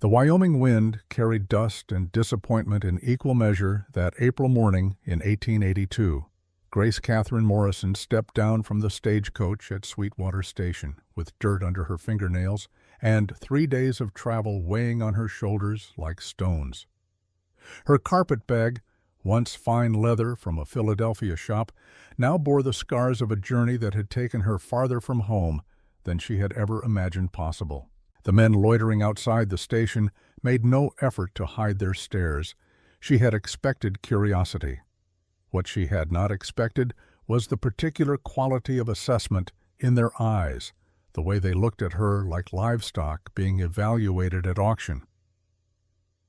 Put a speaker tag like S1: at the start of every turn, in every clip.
S1: The Wyoming wind carried dust and disappointment in equal measure that April morning in 1882. Grace Catherine Morrison stepped down from the stagecoach at Sweetwater Station with dirt under her fingernails and 3 days of travel weighing on her shoulders like stones. Her carpet bag, once fine leather from a Philadelphia shop, now bore the scars of a journey that had taken her farther from home than she had ever imagined possible. The men loitering outside the station made no effort to hide their stares. She had expected curiosity. What she had not expected was the particular quality of assessment in their eyes, the way they looked at her like livestock being evaluated at auction.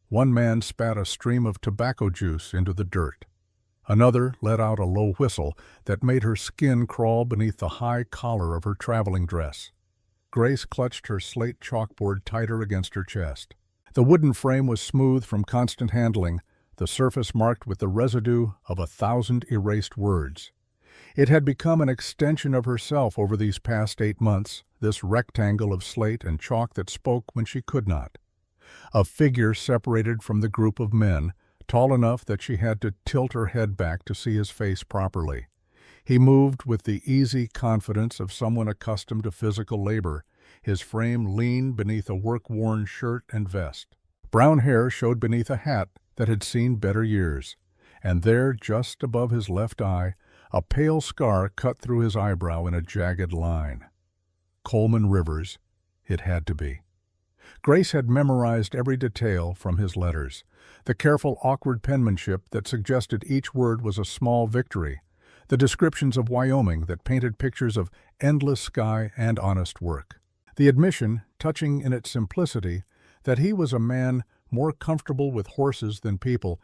S1: One man spat a stream of tobacco juice into the dirt. Another let out a low whistle that made her skin crawl beneath the high collar of her traveling dress. Grace clutched her slate chalkboard tighter against her chest. The wooden frame was smooth from constant handling, the surface marked with the residue of 1,000 erased words. It had become an extension of herself over these past 8 months, this rectangle of slate and chalk that spoke when she could not. A figure separated from the group of men, tall enough that she had to tilt her head back to see his face properly. He moved with the easy confidence of someone accustomed to physical labor, his frame lean beneath a work-worn shirt and vest. Brown hair showed beneath a hat that had seen better years, and there, just above his left eye, a pale scar cut through his eyebrow in a jagged line. Coleman Rivers, it had to be. Grace had memorized every detail from his letters, the careful, awkward penmanship that suggested each word was a small victory, the descriptions of Wyoming that painted pictures of endless sky and honest work. The admission, touching in its simplicity, that he was a man more comfortable with horses than people,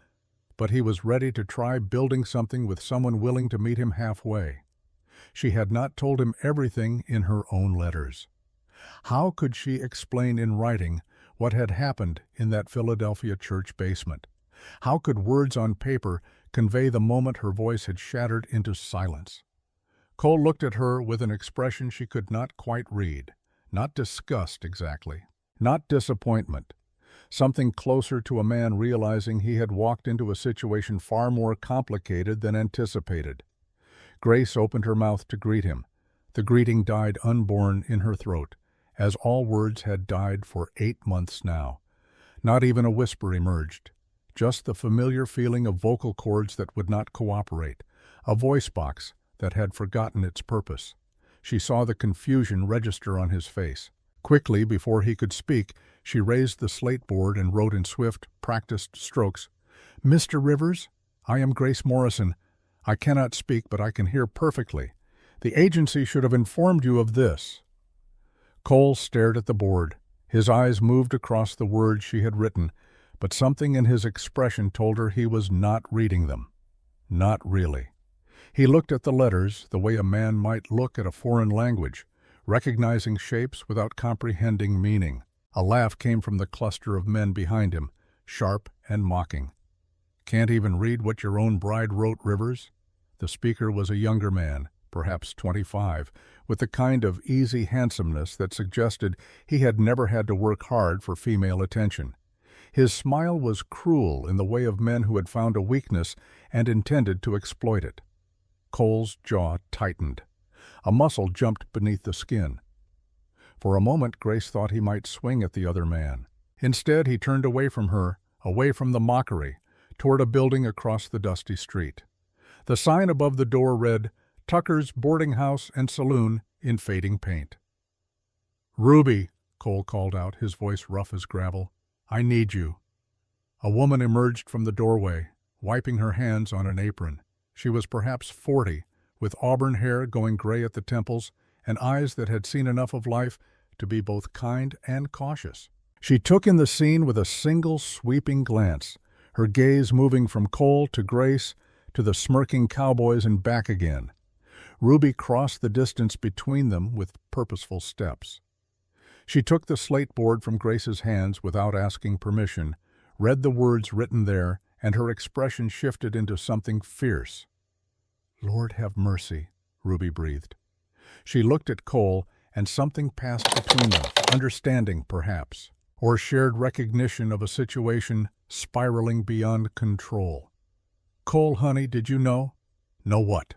S1: but he was ready to try building something with someone willing to meet him halfway. She had not told him everything in her own letters. How could she explain in writing what had happened in that Philadelphia church basement? How could words on paper convey the moment her voice had shattered into silence? Cole looked at her with an expression she could not quite read. Not disgust exactly, not disappointment. Something closer to a man realizing he had walked into a situation far more complicated than anticipated. Grace opened her mouth to greet him. The greeting died unborn in her throat, as all words had died for 8 months now. Not even a whisper emerged, just the familiar feeling of vocal cords that would not cooperate, a voice box that had forgotten its purpose. She saw the confusion register on his face. Quickly, before he could speak, she raised the slate board and wrote in swift, practiced strokes, "Mr. Rivers, I am Grace Morrison. I cannot speak, but I can hear perfectly. The agency should have informed you of this." Cole stared at the board. His eyes moved across the words she had written, but something in his expression told her he was not reading them. Not really. He looked at the letters the way a man might look at a foreign language, recognizing shapes without comprehending meaning. A laugh came from the cluster of men behind him, sharp and mocking. "Can't even read what your own bride wrote, Rivers?" The speaker was a younger man, perhaps 25, with the kind of easy handsomeness that suggested he had never had to work hard for female attention. His smile was cruel in the way of men who had found a weakness and intended to exploit it. Cole's jaw tightened. A muscle jumped beneath the skin. For a moment, Grace thought he might swing at the other man. Instead, he turned away from her, away from the mockery, toward a building across the dusty street. The sign above the door read, "Tucker's Boarding House and Saloon," in fading paint. "Ruby," Cole called out, his voice rough as gravel, "I need you." A woman emerged from the doorway, wiping her hands on an apron. She was perhaps 40, with auburn hair going gray at the temples and eyes that had seen enough of life to be both kind and cautious. She took in the scene with a single sweeping glance, her gaze moving from Cole to Grace to the smirking cowboys and back again. Ruby crossed the distance between them with purposeful steps. She took the slate board from Grace's hands without asking permission, read the words written there, and her expression shifted into something fierce. "Lord have mercy," Ruby breathed. She looked at Cole, and something passed between them, understanding perhaps. or shared recognition of a situation spiraling beyond control. "Cole, honey, did you know?" "Know what?"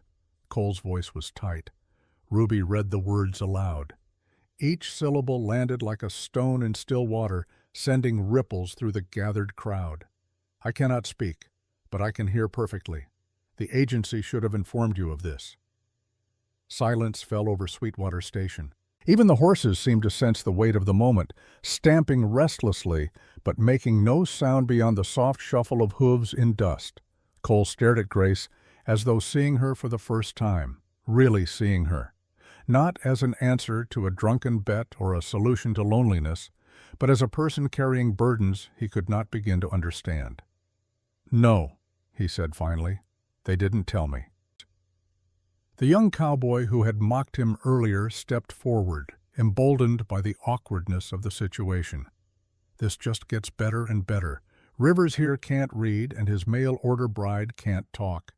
S1: Cole's voice was tight. Ruby read the words aloud. Each syllable landed like a stone in still water, sending ripples through the gathered crowd. "I cannot speak, but I can hear perfectly. The agency should have informed you of this." Silence fell over Sweetwater Station. Even the horses seemed to sense the weight of the moment, stamping restlessly, but making no sound beyond the soft shuffle of hooves in dust. Cole stared at Grace as though seeing her for the first time, really seeing her. Not as an answer to a drunken bet or a solution to loneliness, but as a person carrying burdens he could not begin to understand. "No," he said finally, "they didn't tell me." The young cowboy who had mocked him earlier stepped forward, emboldened by the awkwardness of the situation. "This just gets better and better. Rivers here can't read, and his mail-order bride can't talk.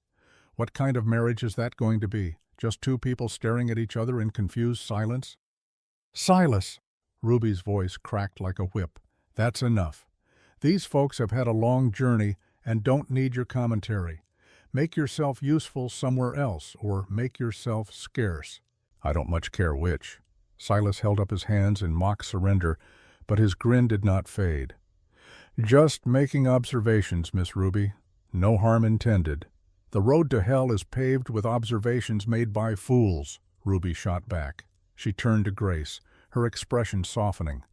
S1: What kind of marriage is that going to be? Just two people staring at each other in confused silence?" "Silas!" Ruby's voice cracked like a whip. "That's enough. These folks have had a long journey and don't need your commentary. Make yourself useful somewhere else, or make yourself scarce." "I don't much care which." Silas held up his hands in mock surrender, but his grin did not fade. "Just making observations, Miss Ruby. No harm intended." "The road to hell is paved with observations made by fools," Ruby shot back. She turned to Grace, her expression softening.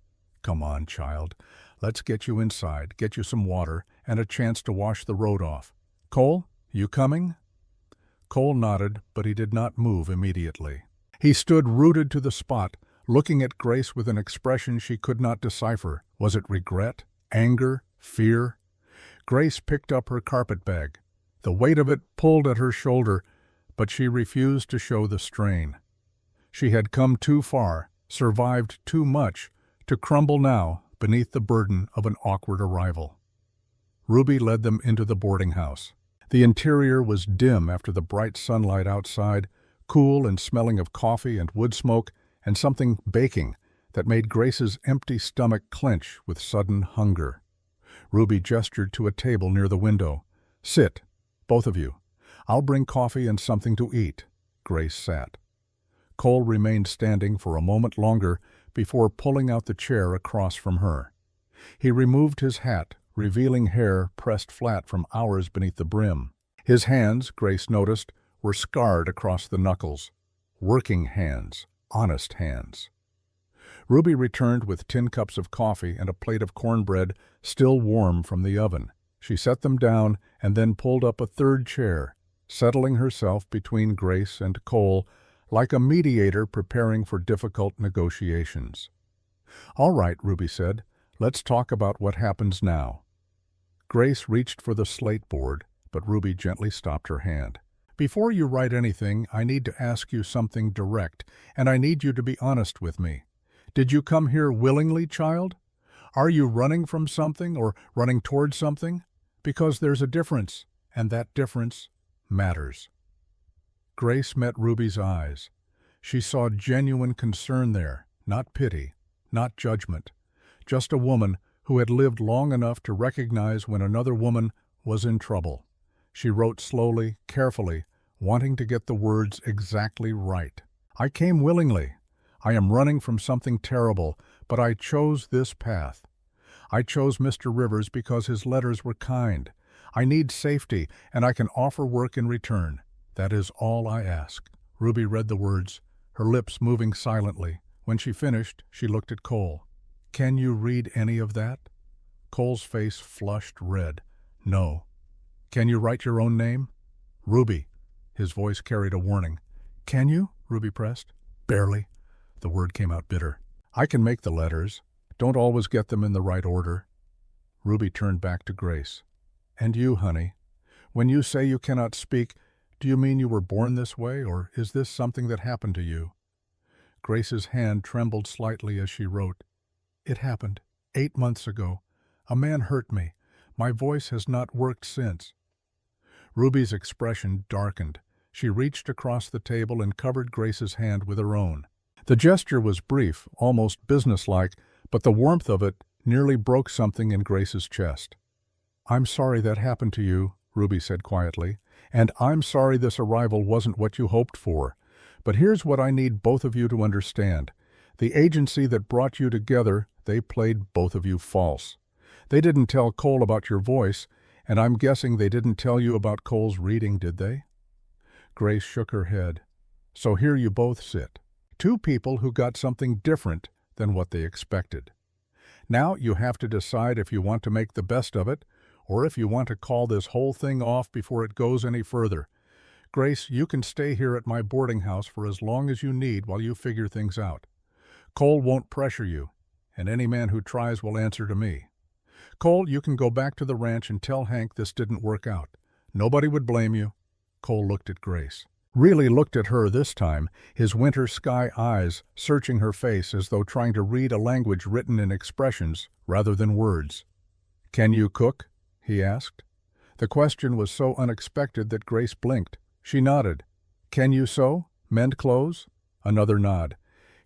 S1: "Come on, child. Let's get you inside, get you some water, and a chance to wash the road off. Cole, you coming?" Cole nodded, but he did not move immediately. He stood rooted to the spot, looking at Grace with an expression she could not decipher. Was it regret? Anger? Fear? Grace picked up her carpetbag. The weight of it pulled at her shoulder, but she refused to show the strain. She had come too far, survived too much, to crumble now beneath the burden of an awkward arrival. Ruby led them into the boarding house. The interior was dim after the bright sunlight outside, cool and smelling of coffee and wood smoke and something baking that made Grace's empty stomach clench with sudden hunger. Ruby gestured to a table near the window. "Sit, both of you. I'll bring coffee and something to eat." Grace sat. Cole remained standing for a moment longer before pulling out the chair across from her. He removed his hat, revealing hair pressed flat from hours beneath the brim. His hands, Grace noticed, were scarred across the knuckles. Working hands, honest hands. Ruby returned with 10 cups of coffee and a plate of cornbread still warm from the oven. She set them down and then pulled up a third chair, settling herself between Grace and Cole like a mediator preparing for difficult negotiations. "All right," Ruby said, "let's talk about what happens now." Grace reached for the slate board, but Ruby gently stopped her hand. "Before you write anything, I need to ask you something direct, and I need you to be honest with me. Did you come here willingly, child? Are you running from something or running toward something? Because there's a difference, and that difference matters." Grace met Ruby's eyes. She saw genuine concern there, not pity, not judgment. Just a woman who had lived long enough to recognize when another woman was in trouble. She wrote slowly, carefully, wanting to get the words exactly right. "I came willingly. I am running from something terrible, but I chose this path. I chose Mr. Rivers because his letters were kind. I need safety, and I can offer work in return. That is all I ask." Ruby read the words, her lips moving silently. When she finished, she looked at Cole. "Can you read any of that?" Cole's face flushed red. "No." "Can you write your own name?" "Ruby." His voice carried a warning. "Can you?" Ruby pressed. "Barely." The word came out bitter. "I can make the letters. Don't always get them in the right order." Ruby turned back to Grace. "And you, honey, when you say you cannot speak, do you mean you were born this way, or is this something that happened to you?" Grace's hand trembled slightly as she wrote. "It happened 8 months ago. A man hurt me. My voice has not worked since." Ruby's expression darkened. She reached across the table and covered Grace's hand with her own. The gesture was brief, almost businesslike, but the warmth of it nearly broke something in Grace's chest. "I'm sorry that happened to you," Ruby said quietly, "and I'm sorry this arrival wasn't what you hoped for. But here's what I need both of you to understand. The agency that brought you together, they played both of you false. They didn't tell Cole about your voice, and I'm guessing they didn't tell you about Cole's reading, did they?" Grace shook her head. "So here you both sit. Two people who got something different than what they expected. Now you have to decide if you want to make the best of it, or if you want to call this whole thing off before it goes any further. Grace, you can stay here at my boarding house for as long as you need while you figure things out. Cole won't pressure you, and any man who tries will answer to me. Cole, you can go back to the ranch and tell Hank this didn't work out. Nobody would blame you." Cole looked at Grace. Really looked at her this time, his winter sky eyes searching her face as though trying to read a language written in expressions rather than words. "Can you cook?" he asked. The question was so unexpected that Grace blinked. She nodded. "Can you sew? Mend clothes?" Another nod.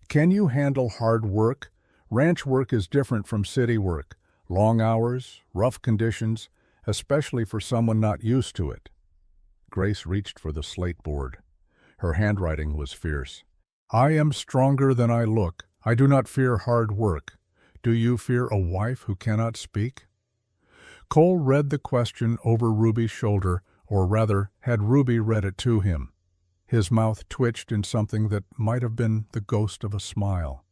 S1: "Can you handle hard work? Ranch work is different from city work. Long hours, rough conditions, especially for someone not used to it." Grace reached for the slate board. Her handwriting was fierce. "I am stronger than I look. I do not fear hard work. Do you fear a wife who cannot speak?" Cole read the question over Ruby's shoulder, or rather, had Ruby read it to him. His mouth twitched in something that might have been the ghost of a smile.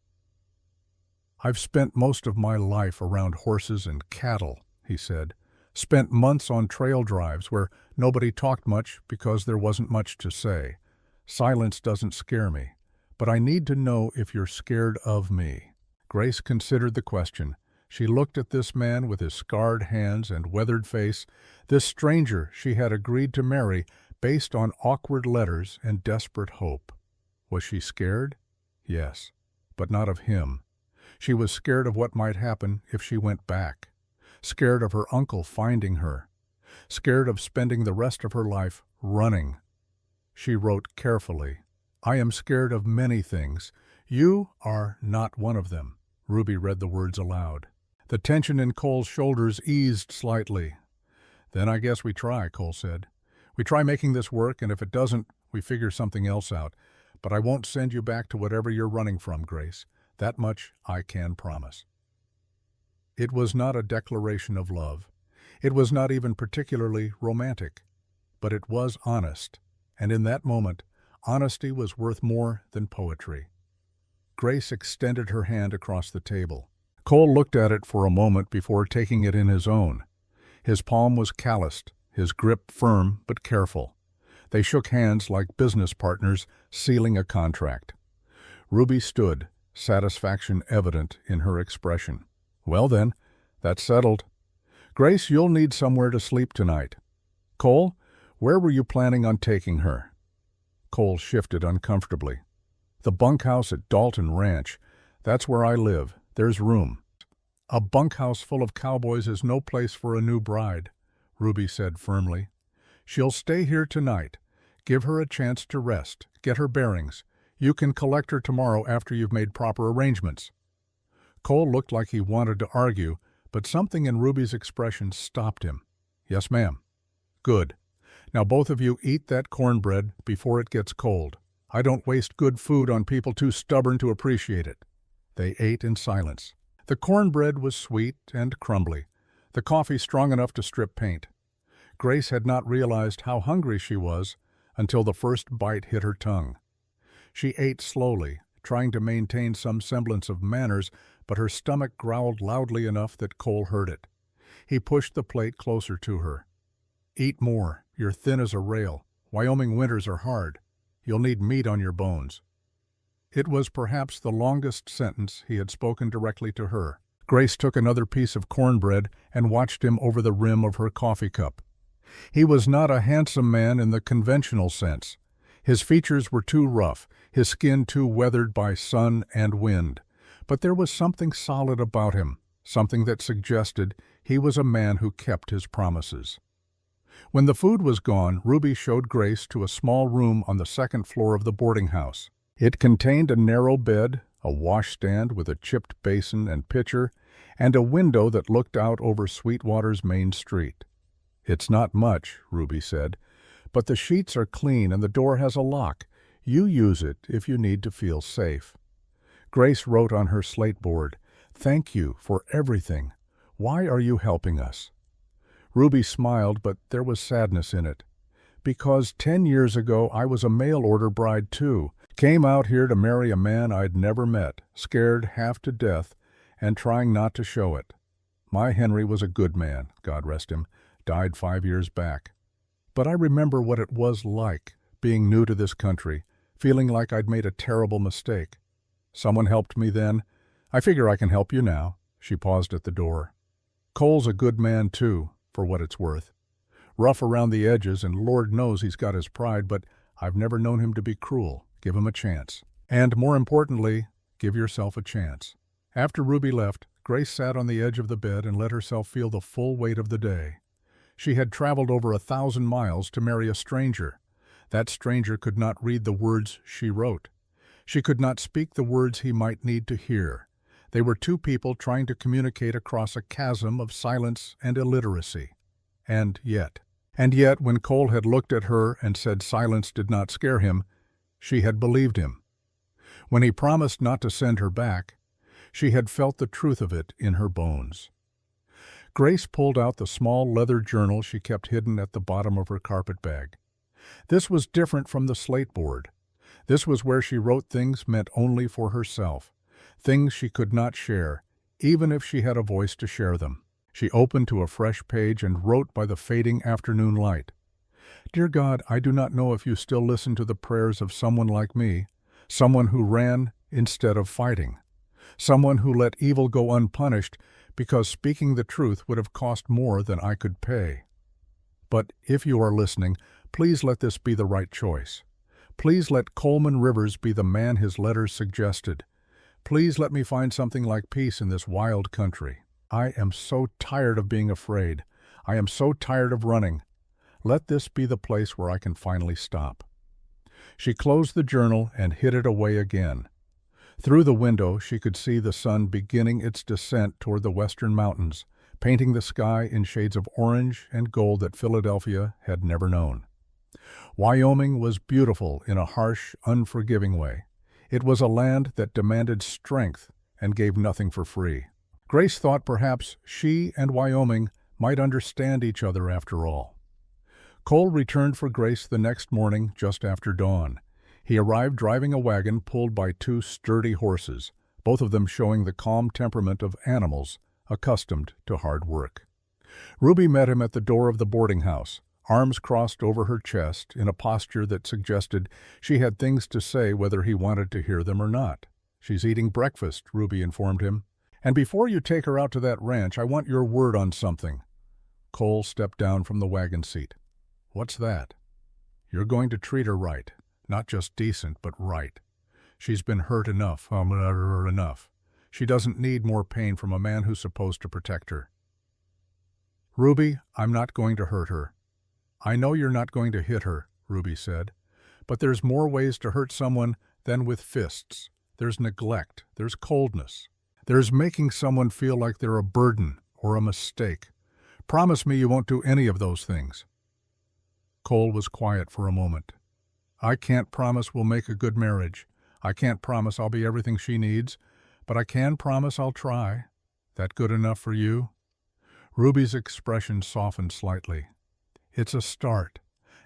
S1: "I've spent most of my life around horses and cattle," he said. "Spent months on trail drives where nobody talked much because there wasn't much to say. Silence doesn't scare me, but I need to know if you're scared of me." Grace considered the question. She looked at this man with his scarred hands and weathered face, this stranger she had agreed to marry based on awkward letters and desperate hope. Was she scared? Yes, but not of him. She was scared of what might happen if she went back. Scared of her uncle finding her. Scared of spending the rest of her life running. She wrote carefully, "I am scared of many things. You are not one of them." Ruby read the words aloud. The tension in Cole's shoulders eased slightly. "Then I guess we try," Cole said. "We try making this work, and if it doesn't, we figure something else out. But I won't send you back to whatever you're running from, Grace. That much I can promise." It was not a declaration of love. It was not even particularly romantic. But it was honest, and in that moment, honesty was worth more than poetry. Grace extended her hand across the table. Cole looked at it for a moment before taking it in his own. His palm was calloused, his grip firm but careful. They shook hands like business partners sealing a contract. Ruby stood, satisfaction evident in her expression. "Well then, that's settled. Grace, you'll need somewhere to sleep tonight. Cole, where were you planning on taking her?" Cole shifted uncomfortably. "The bunkhouse at Dalton Ranch. That's where I live. There's room." "A bunkhouse full of cowboys is no place for a new bride," Ruby said firmly. "She'll stay here tonight. Give her a chance to rest, get her bearings. You can collect her tomorrow after you've made proper arrangements." Cole looked like he wanted to argue, but something in Ruby's expression stopped him. "Yes, ma'am." "Good. Now both of you eat that cornbread before it gets cold. I don't waste good food on people too stubborn to appreciate it." They ate in silence. The cornbread was sweet and crumbly, the coffee strong enough to strip paint. Grace had not realized how hungry she was until the first bite hit her tongue. She ate slowly, trying to maintain some semblance of manners, but her stomach growled loudly enough that Cole heard it. He pushed the plate closer to her. "Eat more. You're thin as a rail. Wyoming winters are hard. You'll need meat on your bones." It was perhaps the longest sentence he had spoken directly to her. Grace took another piece of cornbread and watched him over the rim of her coffee cup. He was not a handsome man in the conventional sense. His features were too rough, his skin too weathered by sun and wind. But there was something solid about him, something that suggested he was a man who kept his promises. When the food was gone, Ruby showed Grace to a small room on the second floor of the boarding house. It contained a narrow bed, a washstand with a chipped basin and pitcher, and a window that looked out over Sweetwater's main street. "It's not much," Ruby said, "but the sheets are clean and the door has a lock. You use it if you need to feel safe." Grace wrote on her slate board, "Thank you for everything. Why are you helping us?" Ruby smiled, but there was sadness in it. "Because 10 years ago I was a mail-order bride too. Came out here to marry a man I'd never met, scared half to death, and trying not to show it. My Henry was a good man, God rest him, died 5 years back. But I remember what it was like, being new to this country, feeling like I'd made a terrible mistake. Someone helped me then. I figure I can help you now." She paused at the door. "Cole's a good man too, for what it's worth. Rough around the edges, and Lord knows he's got his pride, but I've never known him to be cruel. Give him a chance. And more importantly, give yourself a chance." After Ruby left, Grace sat on the edge of the bed and let herself feel the full weight of the day. She had traveled over 1,000 miles to marry a stranger. That stranger could not read the words she wrote. She could not speak the words he might need to hear. They were two people trying to communicate across a chasm of silence and illiteracy. And yet, when Cole had looked at her and said silence did not scare him, she had believed him. When he promised not to send her back, she had felt the truth of it in her bones. Grace pulled out the small leather journal she kept hidden at the bottom of her carpet bag. This was different from the slate board. This was where she wrote things meant only for herself, things she could not share, even if she had a voice to share them. She opened to a fresh page and wrote by the fading afternoon light. "Dear God, I do not know if you still listen to the prayers of someone like me, someone who ran instead of fighting, someone who let evil go unpunished because speaking the truth would have cost more than I could pay. But if you are listening, please let this be the right choice. Please let Coleman Rivers be the man his letters suggested. Please let me find something like peace in this wild country. I am so tired of being afraid. I am so tired of running. Let this be the place where I can finally stop." She closed the journal and hid it away again. Through the window she could see the sun beginning its descent toward the western mountains, painting the sky in shades of orange and gold that Philadelphia had never known. Wyoming was beautiful in a harsh, unforgiving way. It was a land that demanded strength and gave nothing for free. Grace thought perhaps she and Wyoming might understand each other after all. Cole returned for Grace the next morning just after dawn. He arrived driving a wagon pulled by 2 sturdy horses, both of them showing the calm temperament of animals accustomed to hard work. Ruby met him at the door of the boarding house, arms crossed over her chest in a posture that suggested she had things to say whether he wanted to hear them or not. "She's eating breakfast," Ruby informed him. "And before you take her out to that ranch, I want your word on something." Cole stepped down from the wagon seat. "What's that?" "You're going to treat her right. Not just decent, but right. She's been hurt enough, enough. She doesn't need more pain from a man who's supposed to protect her." "Ruby, I'm not going to hurt her." "I know you're not going to hit her," Ruby said. "But there's more ways to hurt someone than with fists. There's neglect, there's coldness. There's making someone feel like they're a burden or a mistake. Promise me you won't do any of those things." Cole was quiet for a moment. "I can't promise we'll make a good marriage. I can't promise I'll be everything she needs, but I can promise I'll try. That good enough for you?" Ruby's expression softened slightly. "It's a start.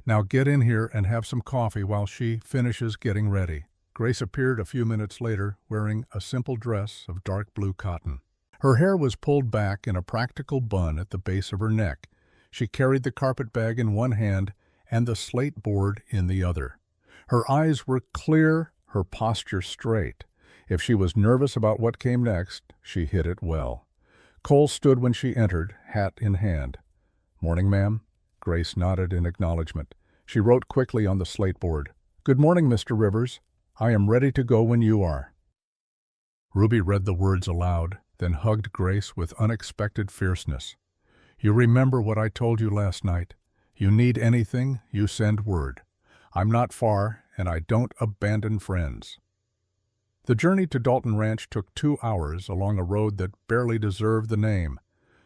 S1: Now get in here and have some coffee while she finishes getting ready." Grace appeared a few minutes later wearing a simple dress of dark blue cotton. Her hair was pulled back in a practical bun at the base of her neck. She carried the carpet bag in one hand and the slate board in the other. Her eyes were clear, her posture straight. If she was nervous about what came next, she hid it well. Cole stood when she entered, hat in hand. "Morning, ma'am." Grace nodded in acknowledgement. She wrote quickly on the slate board, "Good morning, Mr. Rivers. I am ready to go when you are." Ruby read the words aloud, then hugged Grace with unexpected fierceness. "You remember what I told you last night. You need anything, you send word. I'm not far, and I don't abandon friends." The journey to Dalton Ranch took 2 hours along a road that barely deserved the name.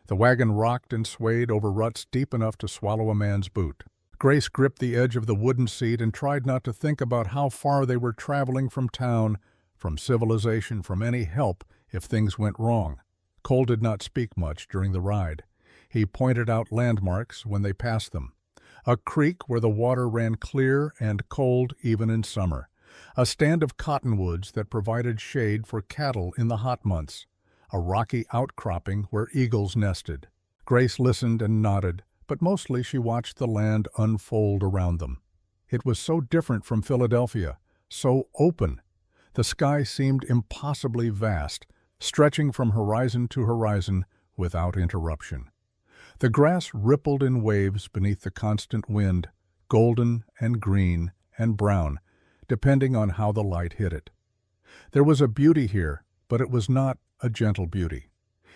S1: The wagon rocked and swayed over ruts deep enough to swallow a man's boot. Grace gripped the edge of the wooden seat and tried not to think about how far they were traveling from town, from civilization, from any help if things went wrong. Cole did not speak much during the ride. He pointed out landmarks when they passed them. A creek where the water ran clear and cold even in summer. A stand of cottonwoods that provided shade for cattle in the hot months. A rocky outcropping where eagles nested. Grace listened and nodded, but mostly she watched the land unfold around them. It was so different from Philadelphia, so open. The sky seemed impossibly vast, stretching from horizon to horizon without interruption. The grass rippled in waves beneath the constant wind, golden and green and brown, depending on how the light hit it. There was a beauty here, but it was not a gentle beauty.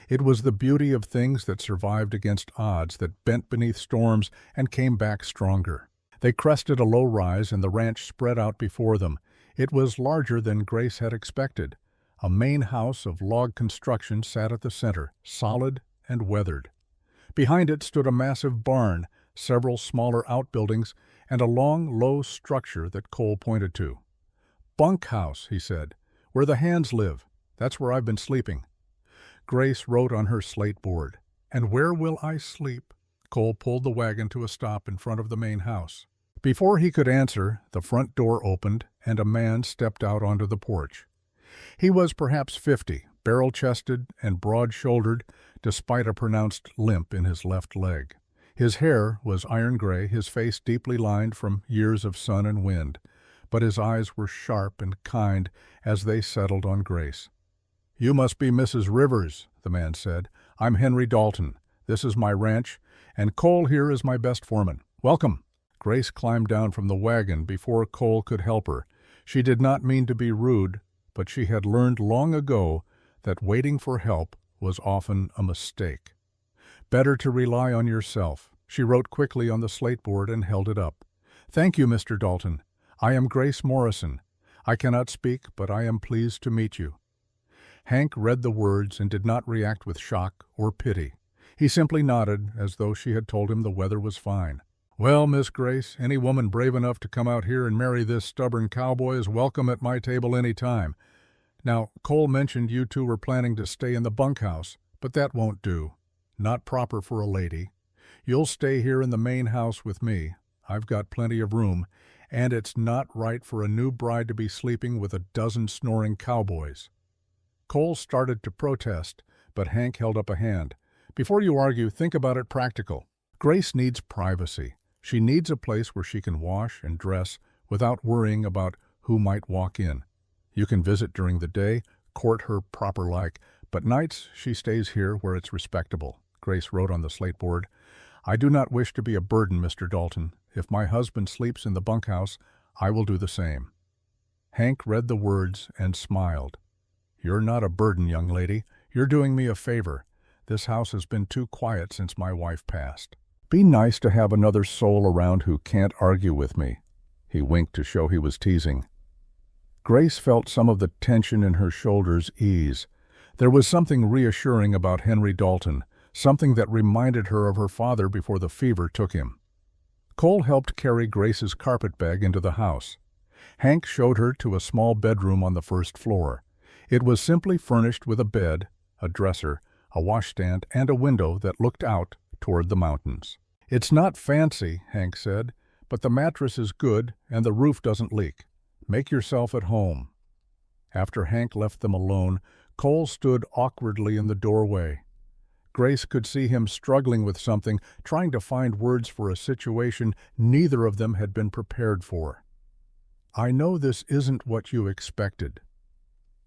S1: It was the beauty of things that survived against odds, that bent beneath storms and came back stronger. They crested a low rise and the ranch spread out before them. It was larger than Grace had expected. A main house of log construction sat at the center, solid and weathered. Behind it stood a massive barn, several smaller outbuildings, and a long, low structure that Cole pointed to. "Bunkhouse," he said, "where the Hands live. That's where I've been sleeping." Grace wrote on her slate board. "And where will I sleep?" Cole pulled the wagon to a stop in front of the main house. Before he could answer, the front door opened and a man stepped out onto the porch. He was perhaps 50, barrel-chested and broad-shouldered, despite a pronounced limp in his left leg. His hair was iron gray, his face deeply lined from years of sun and wind, but his eyes were sharp and kind as they settled on Grace. "You must be Mrs. Rivers," the man said. "I'm Henry Dalton. This is my ranch, and Cole here is my best foreman. Welcome." Grace climbed down from the wagon before Cole could help her. She did not mean to be rude, but she had learned long ago that waiting for help was often a mistake. "Better to rely on yourself." She wrote quickly on the slate board and held it up. "Thank you, Mr. Dalton. I am Grace Morrison. I cannot speak, but I am pleased to meet you." Hank read the words and did not react with shock or pity. He simply nodded, as though she had told him the weather was fine. "Well, Miss Grace, any woman brave enough to come out here and marry this stubborn cowboy is welcome at my table any time. Now, Cole mentioned you two were planning to stay in the bunkhouse, but that won't do. Not proper for a lady. You'll stay here in the main house with me. I've got plenty of room, and it's not right for a new bride to be sleeping with a dozen snoring cowboys." Cole started to protest, but Hank held up a hand. "Before you argue, think about it practical. Grace needs privacy. She needs a place where she can wash and dress without worrying about who might walk in. You can visit during the day, court her proper-like, but nights she stays here where it's respectable." Grace wrote on the slate board. "I do not wish to be a burden, Mr. Dalton. If my husband sleeps in the bunkhouse, I will do the same." Hank read the words and smiled. "You're not a burden, young lady. You're doing me a favor. This house has been too quiet since my wife passed. Be nice to have another soul around who can't argue with me." He winked to show he was teasing. Grace felt some of the tension in her shoulders ease. There was something reassuring about Henry Dalton, something that reminded her of her father before the fever took him. Cole helped carry Grace's carpetbag into the house. Hank showed her to a small bedroom on the first floor. It was simply furnished with a bed, a dresser, a washstand, and a window that looked out toward the mountains. "It's not fancy," Hank said, "but the mattress is good and the roof doesn't leak. Make yourself at home." After Hank left them alone, Cole stood awkwardly in the doorway. Grace could see him struggling with something, trying to find words for a situation neither of them had been prepared for. "I know this isn't what you expected,"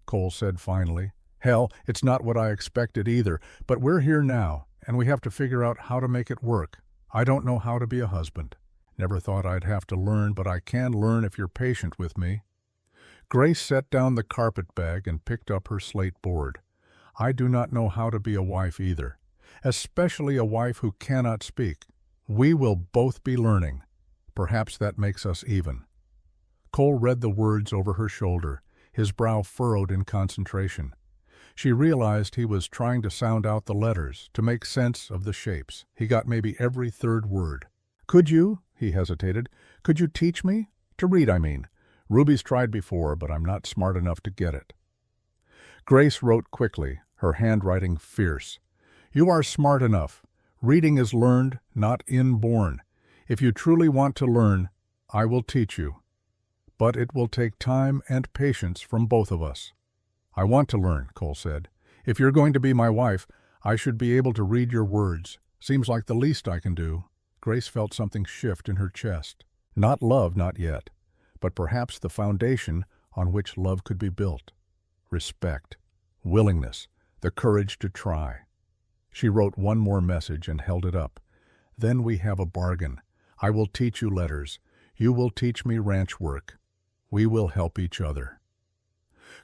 S1: Cole said finally. "Hell, it's not what I expected either, but we're here now, and we have to figure out how to make it work. I don't know how to be a husband. Never thought I'd have to learn, but I can learn if you're patient with me." Grace set down the carpetbag and picked up her slate board. "I do not know how to be a wife either, especially a wife who cannot speak. We will both be learning. Perhaps that makes us even." Cole read the words over her shoulder. his brow furrowed in concentration. She realized he was trying to sound out the letters, to make sense of the shapes. He got maybe every third word. "Could you?" he hesitated. "Could you teach me? To read, I mean. Ruby's tried before, but I'm not smart enough to get it." Grace wrote quickly, her handwriting fierce. "You are smart enough. Reading is learned, not inborn. If you truly want to learn, I will teach you. But it will take time and patience from both of us." "I want to learn," Cole said. "If you're going to be my wife, I should be able to read your words. Seems like the least I can do." Grace felt something shift in her chest. Not love, not yet, but perhaps the foundation on which love could be built. Respect, willingness, the courage to try. She wrote one more message and held it up. "Then we have a bargain. I will teach you letters. You will teach me ranch work. We will help each other."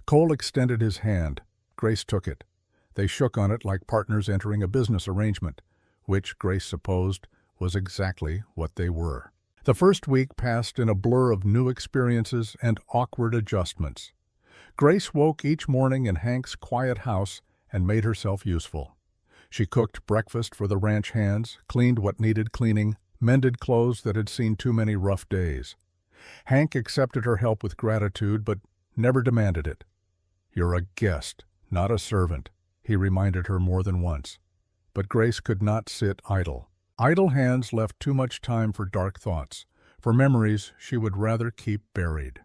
S1: Cole extended his hand. Grace took it. They shook on it like partners entering a business arrangement, which, Grace supposed, was exactly what they were. The first week passed in a blur of new experiences and awkward adjustments. Grace woke each morning in Hank's quiet house and made herself useful. She cooked breakfast for the ranch hands, cleaned what needed cleaning, mended clothes that had seen too many rough days. Hank accepted her help with gratitude, but never demanded it. "You're a guest, not a servant," he reminded her more than once. But Grace could not sit idle. Idle hands left too much time for dark thoughts, for memories she would rather keep buried.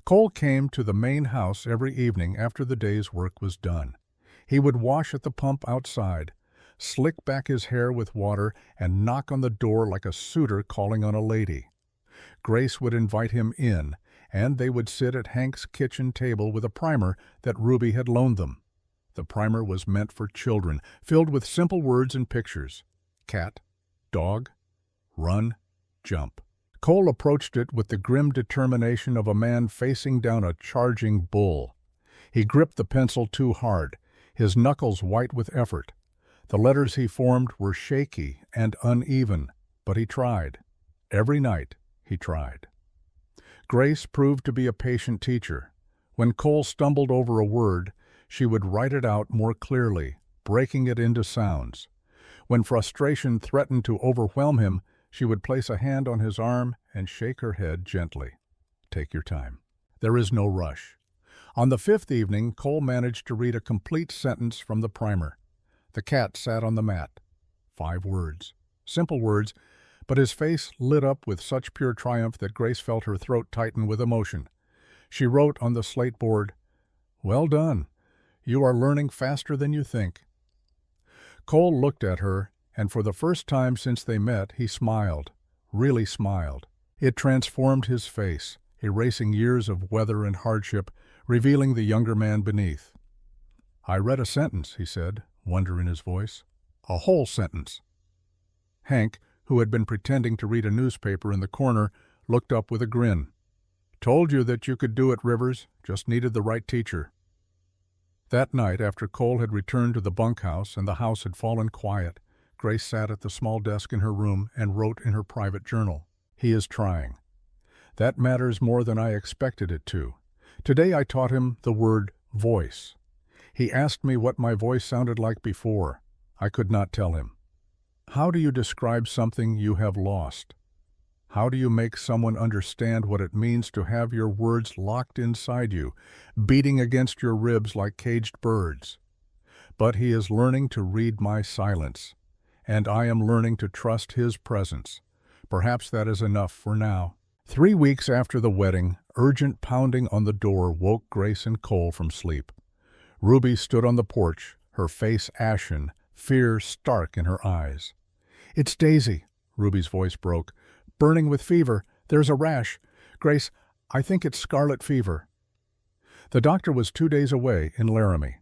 S1: Cole came to the main house every evening after the day's work was done. He would wash at the pump outside, slick back his hair with water, and knock on the door like a suitor calling on a lady. Grace would invite him in, and they would sit at Hank's kitchen table with a primer that Ruby had loaned them. The primer was meant for children, filled with simple words and pictures. Cat, dog, run, jump. Cole approached it with the grim determination of a man facing down a charging bull. He gripped the pencil too hard, his knuckles white with effort. The letters he formed were shaky and uneven, but he tried. Every night he tried. Grace proved to be a patient teacher. When Cole stumbled over a word, she would write it out more clearly, breaking it into sounds. When frustration threatened to overwhelm him, she would place a hand on his arm and shake her head gently. "Take your time. There is no rush." On the fifth evening, Cole managed to read a complete sentence from the primer. The cat sat on the mat. 5 words. Simple words, but his face lit up with such pure triumph that Grace felt her throat tighten with emotion. She wrote on the slate board, "Well done. You are learning faster than you think." Cole looked at her, and for the first time since they met, he smiled, really smiled. It transformed his face, erasing years of weather and hardship, revealing the younger man beneath. "I read a sentence," he said, wonder in his voice. "A whole sentence." Hank, who had been pretending to read a newspaper in the corner, looked up with a grin. "Told you that you could do it, Rivers. Just needed the right teacher." That night, after Cole had returned to the bunkhouse and the house had fallen quiet, Grace sat at the small desk in her room and wrote in her private journal. "He is trying. That matters more than I expected it to. Today I taught him the word voice. He asked me what my voice sounded like before. I could not tell him. How do you describe something you have lost? How do you make someone understand what it means to have your words locked inside you, beating against your ribs like caged birds? But he is learning to read my silence, and I am learning to trust his presence. Perhaps that is enough for now." 3 weeks after the wedding, urgent pounding on the door woke Grace and Cole from sleep. Ruby stood on the porch, her face ashen, fear stark in her eyes. "It's Daisy," Ruby's voice broke. "Burning with fever. There's a rash. Grace, I think it's scarlet fever." The doctor was 2 days away in Laramie.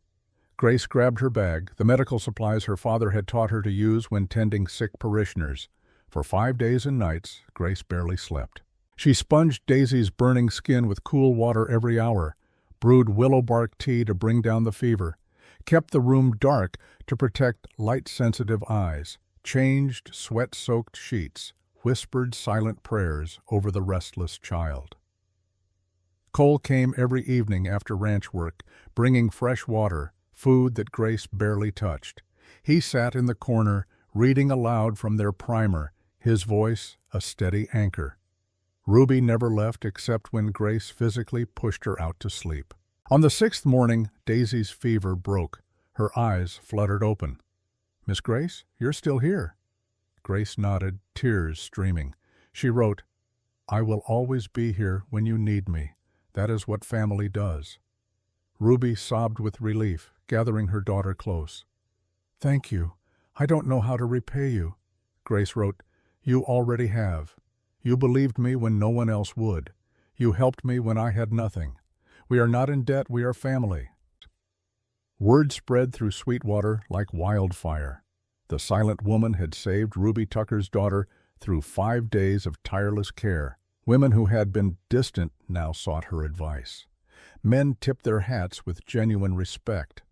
S1: Grace grabbed her bag, the medical supplies her father had taught her to use when tending sick parishioners. For 5 days and nights, Grace barely slept. She sponged Daisy's burning skin with cool water every hour, brewed willow bark tea to bring down the fever, kept the room dark to protect light-sensitive eyes, changed sweat-soaked sheets, whispered silent prayers over the restless child. Cole came every evening after ranch work, bringing fresh water, food that Grace barely touched. He sat in the corner, reading aloud from their primer, his voice a steady anchor. Ruby never left except when Grace physically pushed her out to sleep. On the sixth morning, Daisy's fever broke. Her eyes fluttered open. "Miss Grace, you're still here." Grace nodded, tears streaming. She wrote, "I will always be here when you need me. That is what family does." Ruby sobbed with relief, gathering her daughter close. "Thank you. I don't know how to repay you." Grace wrote, "You already have. You believed me when no one else would. You helped me when I had nothing. We are not in debt, we are family." Word spread through Sweetwater like wildfire. The silent woman had saved Ruby Tucker's daughter through 5 days of tireless care. Women who had been distant now sought her advice. Men tipped their hats with genuine respect.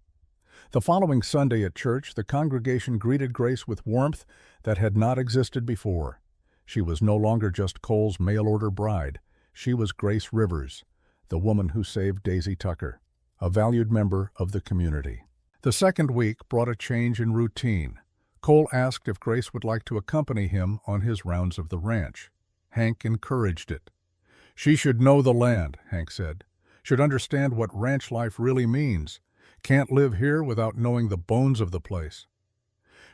S1: The following Sunday at church, the congregation greeted Grace with warmth that had not existed before. She was no longer just Cole's mail-order bride. She was Grace Rivers, the woman who saved Daisy Tucker, a valued member of the community. The second week brought a change in routine. Cole asked if Grace would like to accompany him on his rounds of the ranch. Hank encouraged it. "She should know the land," Hank said. "Should understand what ranch life really means. Can't live here without knowing the bones of the place."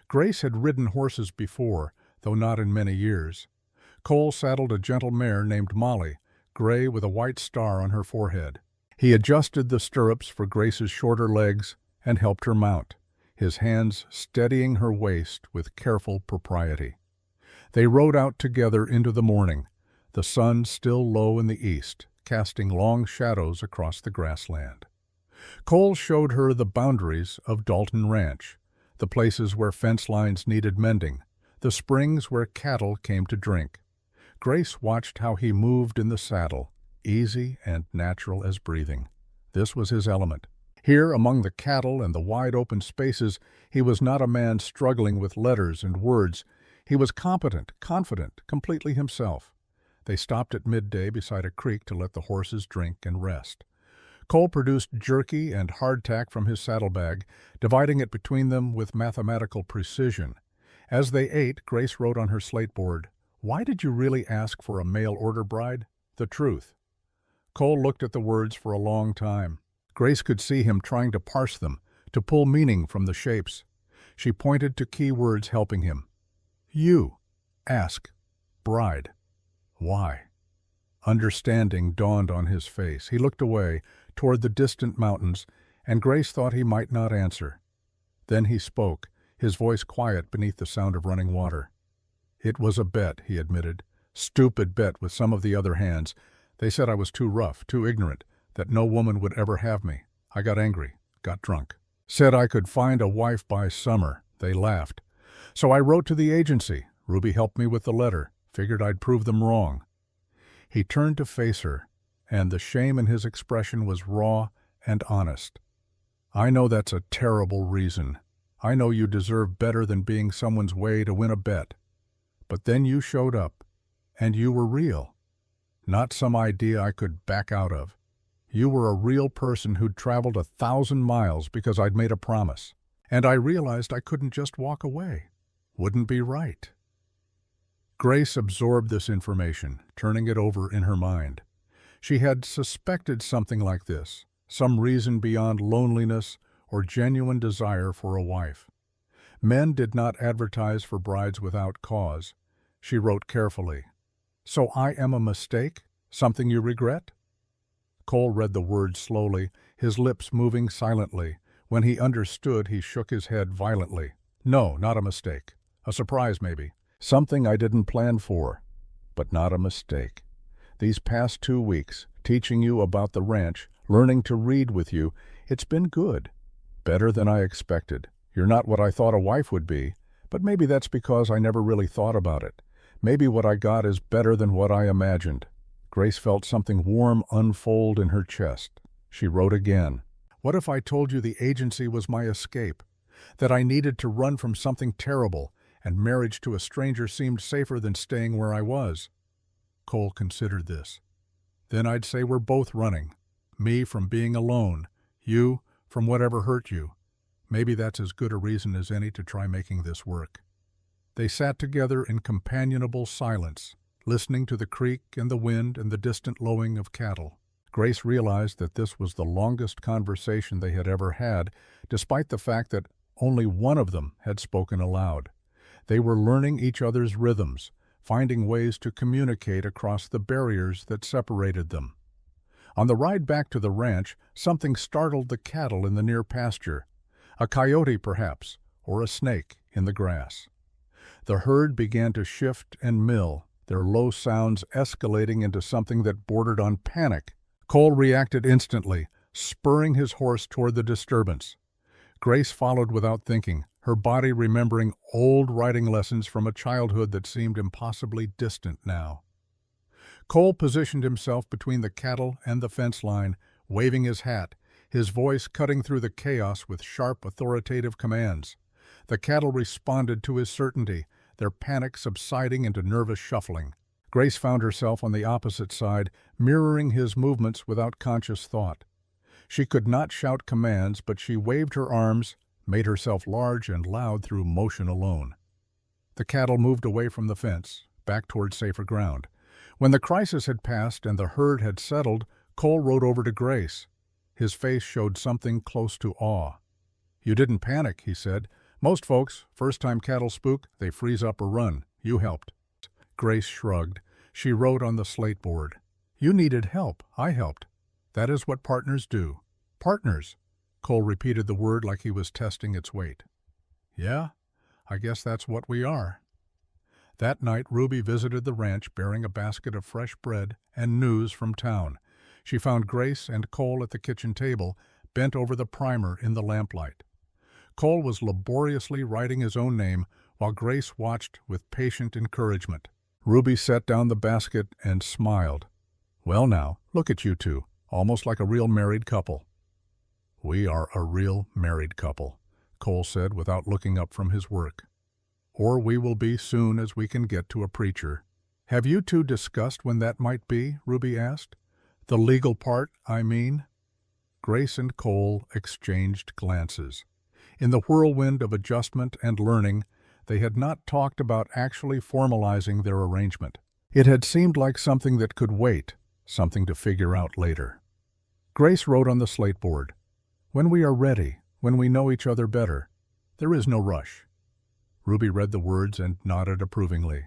S1: Grace had ridden horses before, though not in many years. Cole saddled a gentle mare named Molly, gray with a white star on her forehead. He adjusted the stirrups for Grace's shorter legs and helped her mount, his hands steadying her waist with careful propriety. They rode out together into the morning, the sun still low in the east, casting long shadows across the grassland. Cole showed her the boundaries of Dalton Ranch, the places where fence lines needed mending, the springs where cattle came to drink. Grace watched how he moved in the saddle, easy and natural as breathing. This was his element. Here, among the cattle and the wide open spaces, he was not a man struggling with letters and words. He was competent, confident, completely himself. They stopped at midday beside a creek to let the horses drink and rest. Cole produced jerky and hardtack from his saddlebag, dividing it between them with mathematical precision. As they ate, Grace wrote on her slateboard, "Why did you really ask for a mail-order bride? The truth." Cole looked at the words for a long time. Grace could see him trying to parse them, to pull meaning from the shapes. She pointed to key words helping him. "You. Ask. Bride. Why?" Understanding dawned on his face. He looked away, toward the distant mountains, and Grace thought he might not answer. Then he spoke, his voice quiet beneath the sound of running water. "It was a bet," he admitted. "Stupid bet with some of the other hands. They said I was too rough, too ignorant, that no woman would ever have me. I got angry, got drunk. Said I could find a wife by summer. They laughed. So I wrote to the agency. Ruby helped me with the letter. Figured I'd prove them wrong." He turned to face her, and the shame in his expression was raw and honest. "I know that's a terrible reason. I know you deserve better than being someone's way to win a bet. But then you showed up, and you were real. Not some idea I could back out of. You were a real person who'd traveled 1,000 miles because I'd made a promise. And I realized I couldn't just walk away. Wouldn't be right." Grace absorbed this information, turning it over in her mind. She had suspected something like this, some reason beyond loneliness or genuine desire for a wife. Men did not advertise for brides without cause. She wrote carefully, "So I am a mistake? Something you regret?" Cole read the words slowly, his lips moving silently. When he understood, he shook his head violently. "No, not a mistake. A surprise, maybe. Something I didn't plan for, but not a mistake. These past 2 weeks, teaching you about the ranch, learning to read with you, it's been good. Better than I expected. You're not what I thought a wife would be, but maybe that's because I never really thought about it. Maybe what I got is better than what I imagined." Grace felt something warm unfold in her chest. She wrote again, "What if I told you the agency was my escape? That I needed to run from something terrible, and marriage to a stranger seemed safer than staying where I was?" Cole considered this. Then I'd say we're both running. Me from being alone, you from whatever hurt you. Maybe that's as good a reason as any to try making this work." They sat together in companionable silence, listening to the creek and the wind and the distant lowing of cattle. Grace realized that this was the longest conversation they had ever had, despite the fact that only one of them had spoken aloud. They were learning each other's rhythms, finding ways to communicate across the barriers that separated them. On the ride back to the ranch, something startled the cattle in the near pasture. A coyote, perhaps, or a snake in the grass. The herd began to shift and mill, their low sounds escalating into something that bordered on panic. Cole reacted instantly, spurring his horse toward the disturbance. Grace followed without thinking, her body remembering old riding lessons from a childhood that seemed impossibly distant now. Cole positioned himself between the cattle and the fence line, waving his hat, his voice cutting through the chaos with sharp, authoritative commands. The cattle responded to his certainty, their panic subsiding into nervous shuffling. Grace found herself on the opposite side, mirroring his movements without conscious thought. She could not shout commands, but she waved her arms, made herself large and loud through motion alone. The cattle moved away from the fence, back toward safer ground. When the crisis had passed and the herd had settled, Cole rode over to Grace. His face showed something close to awe. "You didn't panic," he said. "Most folks, first-time cattle spook, they freeze up or run. You helped." Grace shrugged. She wrote on the slate board, "You needed help. I helped. That is what partners do." "Partners." Cole repeated the word like he was testing its weight. "Yeah, I guess that's what we are." That night, Ruby visited the ranch bearing a basket of fresh bread and news from town. She found Grace and Cole at the kitchen table, bent over the primer in the lamplight. Cole was laboriously writing his own name, while Grace watched with patient encouragement. Ruby set down the basket and smiled. "Well now, look at you two, almost like a real married couple." "We are a real married couple," Cole said without looking up from his work. "Or we will be soon as we can get to a preacher." "Have you two discussed when that might be?" Ruby asked. "The legal part, I mean?" Grace and Cole exchanged glances. In the whirlwind of adjustment and learning, they had not talked about actually formalizing their arrangement. It had seemed like something that could wait, something to figure out later. Grace wrote on the slate board, "When we are ready, when we know each other better. There is no rush." Ruby read the words and nodded approvingly.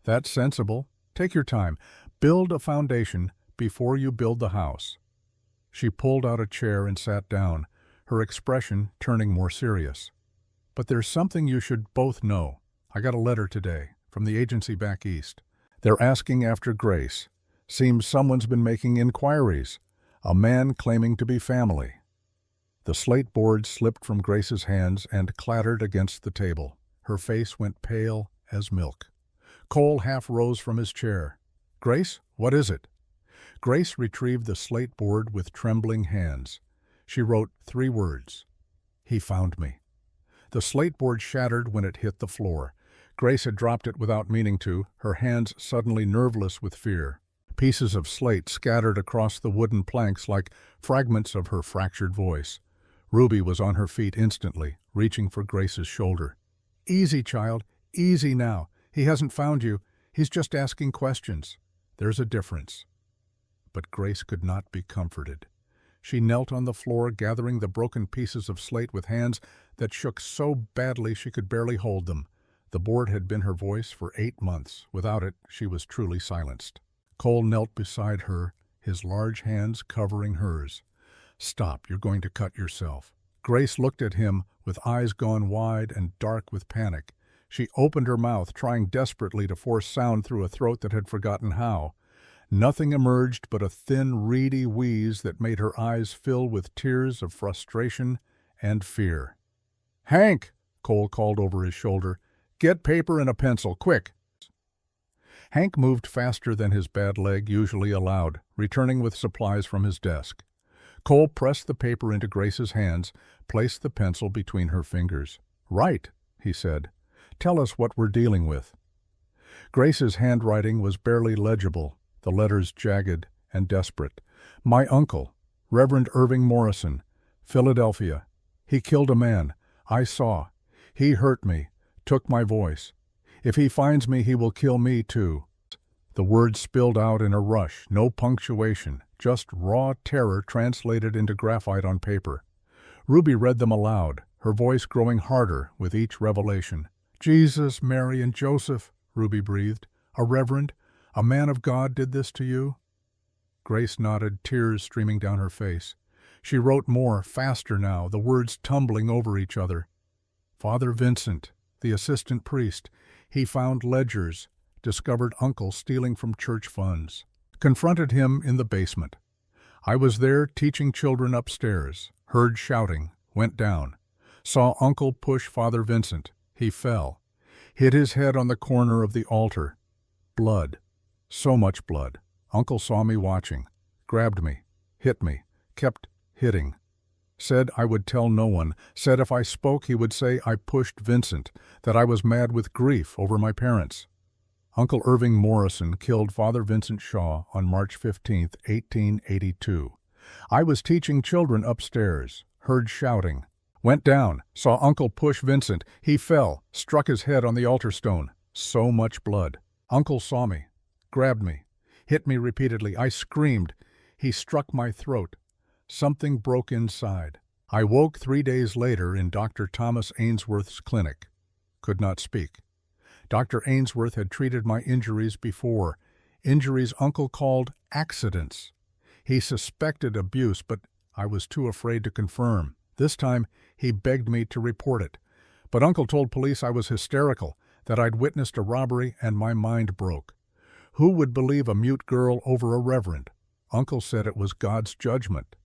S1: "That's sensible. Take your time. Build a foundation before you build the house." She pulled out a chair and sat down, her expression turning more serious. "But there's something you should both know. I got a letter today from the agency back east. They're asking after Grace. Seems someone's been making inquiries. A man claiming to be family." The slate board slipped from Grace's hands and clattered against the table. Her face went pale as milk. Cole half rose from his chair. "Grace, what is it?" Grace retrieved the slate board with trembling hands. She wrote 3 words. "He found me." The slate board shattered when it hit the floor. Grace had dropped it without meaning to, her hands suddenly nerveless with fear. Pieces of slate scattered across the wooden planks like fragments of her fractured voice. Ruby was on her feet instantly, reaching for Grace's shoulder. "Easy, child. Easy now. He hasn't found you. He's just asking questions. There's a difference." But Grace could not be comforted. She knelt on the floor, gathering the broken pieces of slate with hands that shook so badly she could barely hold them. The board had been her voice for 8 months. Without it, she was truly silenced. Cole knelt beside her, his large hands covering hers. "Stop, you're going to cut yourself." Grace looked at him with eyes gone wide and dark with panic. She opened her mouth, trying desperately to force sound through a throat that had forgotten how. Nothing emerged but a thin, reedy wheeze that made her eyes fill with tears of frustration and fear. "Hank!" Cole called over his shoulder. "Get paper and a pencil, quick!" Hank moved faster than his bad leg usually allowed, returning with supplies from his desk. Cole pressed the paper into Grace's hands, placed the pencil between her fingers. "Write," he said. "Tell us what we're dealing with." Grace's handwriting was barely legible, the letters jagged and desperate. "My uncle, Reverend Irving Morrison, Philadelphia. He killed a man. I saw. He hurt me, took my voice. If he finds me, he will kill me too." The words spilled out in a rush, no punctuation, just raw terror translated into graphite on paper. Ruby read them aloud, her voice growing harder with each revelation. "Jesus, Mary, and Joseph," Ruby breathed. "A reverend, a man of God did this to you?" Grace nodded, tears streaming down her face. She wrote more, faster now, the words tumbling over each other. "Father Vincent, the assistant priest, he found ledgers, discovered uncle stealing from church funds. Confronted him in the basement. I was there teaching children upstairs, heard shouting, went down. Saw uncle push Father Vincent. He fell. Hit his head on the corner of the altar. Blood. So much blood. Uncle saw me watching. Grabbed me. Hit me. Kept hitting. Said I would tell no one. Said if I spoke he would say I pushed Vincent, that I was mad with grief over my parents. Uncle Irving Morrison killed Father Vincent Shaw on March 15, 1882. I was teaching children upstairs, heard shouting. Went down, saw uncle push Vincent. He fell, struck his head on the altar stone. So much blood. Uncle saw me, grabbed me, hit me repeatedly. I screamed. He struck my throat. Something broke inside. I woke 3 days later in Dr. Thomas Ainsworth's clinic. Could not speak. Dr. Ainsworth had treated my injuries before, injuries uncle called accidents. He suspected abuse, but I was too afraid to confirm. This time, he begged me to report it. But uncle told police I was hysterical, that I'd witnessed a robbery, and my mind broke. Who would believe a mute girl over a reverend? Uncle said it was God's judgment.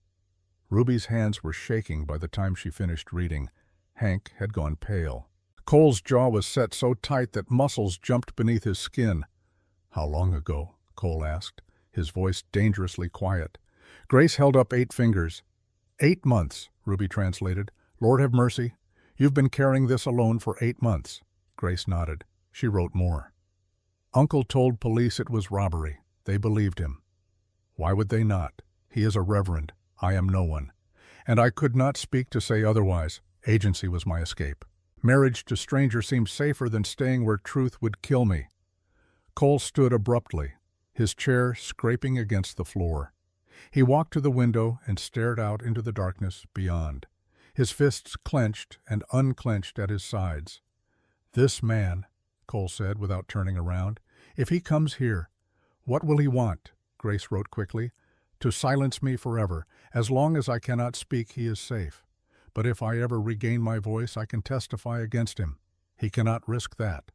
S1: Ruby's hands were shaking by the time she finished reading. Hank had gone pale. Cole's jaw was set so tight that muscles jumped beneath his skin. "How long ago?" Cole asked, his voice dangerously quiet. Grace held up 8 fingers. 8 months, Ruby translated. "Lord have mercy. You've been carrying this alone for 8 months. Grace nodded. She wrote more. Uncle told police it was robbery. They believed him. Why would they not? He is a reverend. I am no one. And I could not speak to say otherwise. Agency was my escape. Marriage to stranger seemed safer than staying where truth would kill me." Cole stood abruptly, his chair scraping against the floor. He walked to the window and stared out into the darkness beyond, his fists clenched and unclenched at his sides. "This man," Cole said without turning around, "if he comes here, what will he want?" Grace wrote quickly. "To silence me forever. As long as I cannot speak, he is safe. But if I ever regain my voice, I can testify against him. He cannot risk that."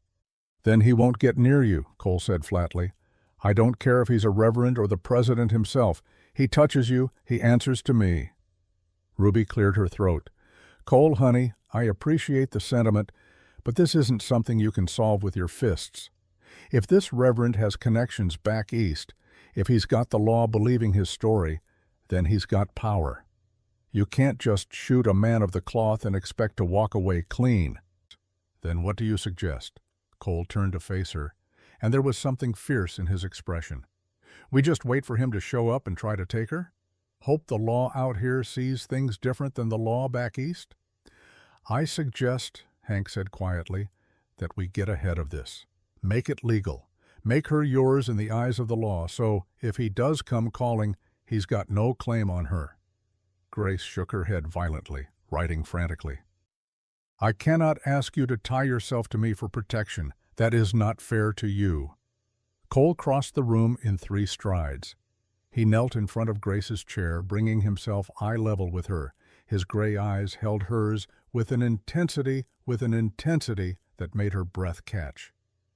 S1: "Then he won't get near you," Cole said flatly. "I don't care if he's a reverend or the president himself. He touches you, he answers to me." Ruby cleared her throat. "Cole, honey, I appreciate the sentiment, but this isn't something you can solve with your fists. If this reverend has connections back east, if he's got the law believing his story, then he's got power. You can't just shoot a man of the cloth and expect to walk away clean." "Then what do you suggest?" Cole turned to face her, and there was something fierce in his expression. "We just wait for him to show up and try to take her? Hope the law out here sees things different than the law back east?" "I suggest," Hank said quietly, "that we get ahead of this. Make it legal. Make her yours in the eyes of the law, so if he does come calling, he's got no claim on her." Grace shook her head violently, writing frantically. "I cannot ask you to tie yourself to me for protection. That is not fair to you." Cole crossed the room in 3 strides. He knelt in front of Grace's chair, bringing himself eye level with her. His gray eyes held hers with an intensity that made her breath catch.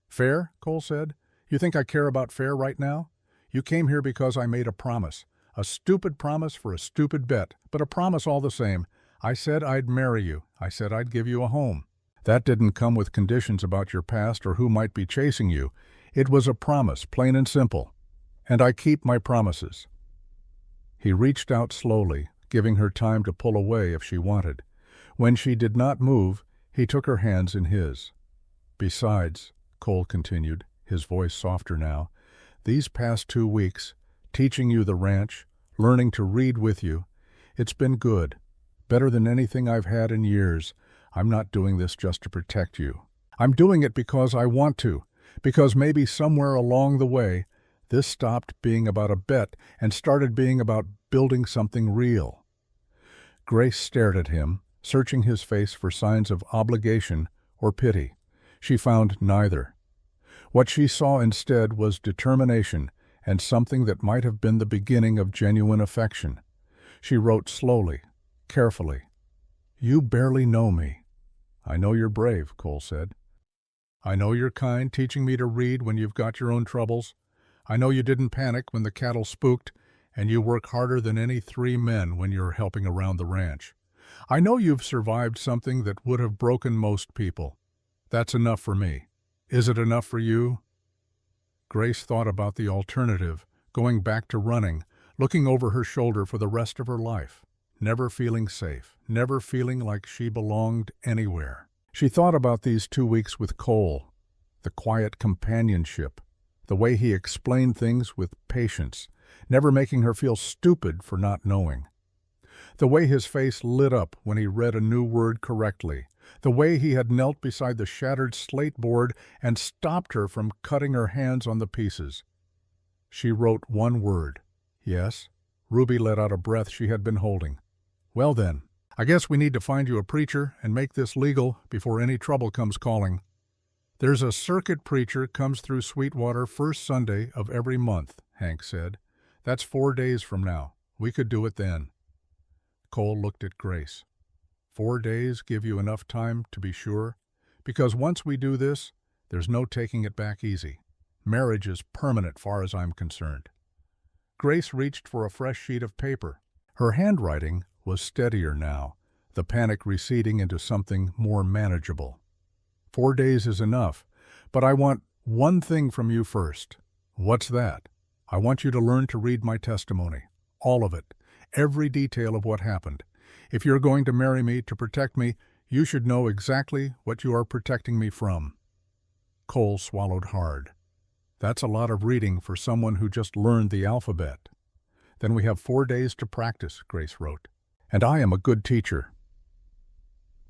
S1: "Fair?" Cole said. "You think I care about fair right now? You came here because I made a promise. A stupid promise for a stupid bet, but a promise all the same. I said I'd marry you. I said I'd give you a home. That didn't come with conditions about your past or who might be chasing you. It was a promise, plain and simple. And I keep my promises." He reached out slowly, giving her time to pull away if she wanted. When she did not move, he took her hands in his. "Besides," Cole continued, his voice softer now, "these past 2 weeks, teaching you the ranch, learning to read with you. It's been good. Better than anything I've had in years. I'm not doing this just to protect you. I'm doing it because I want to, because maybe somewhere along the way, this stopped being about a bet and started being about building something real. Grace stared at him, searching his face for signs of obligation or pity. She found neither. What she saw instead was determination and something that might have been the beginning of genuine affection. She wrote slowly, carefully. "You barely know me." "I know you're brave," Cole said. "I know you're kind, teaching me to read when you've got your own troubles. I know you didn't panic when the cattle spooked, and you work harder than any 3 men when you're helping around the ranch. I know you've survived something that would have broken most people. That's enough for me. Is it enough for you?" Grace thought about the alternative, going back to running, looking over her shoulder for the rest of her life, never feeling safe, never feeling like she belonged anywhere. She thought about these 2 weeks with Cole, the quiet companionship, the way he explained things with patience, never making her feel stupid for not knowing. The way his face lit up when he read a new word correctly, the way he had knelt beside the shattered slate board and stopped her from cutting her hands on the pieces. She wrote one word. "Yes." Ruby let out a breath she had been holding. "Well then, I guess we need to find you a preacher and make this legal before any trouble comes calling. There's a circuit preacher comes through Sweetwater first Sunday of every month," Hank said. "That's 4 days from now. We could do it then." Cole looked at Grace. 4 days give you enough time to be sure? Because once we do this, there's no taking it back easy. Marriage is permanent far as I'm concerned. Grace reached for a fresh sheet of paper. Her handwriting was steadier now, the panic receding into something more manageable. 4 days is enough, but I want one thing from you first. What's that? I want you to learn to read my testimony. All of it. Every detail of what happened. If you're going to marry me to protect me, you should know exactly what you are protecting me from. Cole swallowed hard. That's a lot of reading for someone who just learned the alphabet. Then we have 4 days to practice, Grace wrote. And I am a good teacher.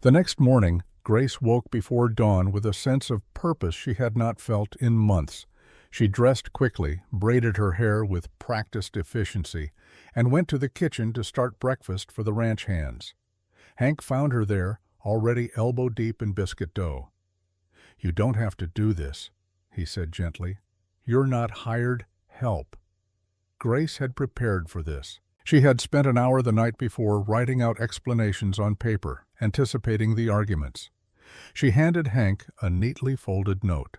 S1: The next morning, Grace woke before dawn with a sense of purpose she had not felt in months. She dressed quickly, braided her hair with practiced efficiency, and went to the kitchen to start breakfast for the ranch hands. Hank found her there, already elbow-deep in biscuit dough. "You don't have to do this," he said gently. "You're not hired help." Grace had prepared for this. She had spent an hour the night before writing out explanations on paper, anticipating the arguments. She handed Hank a neatly folded note.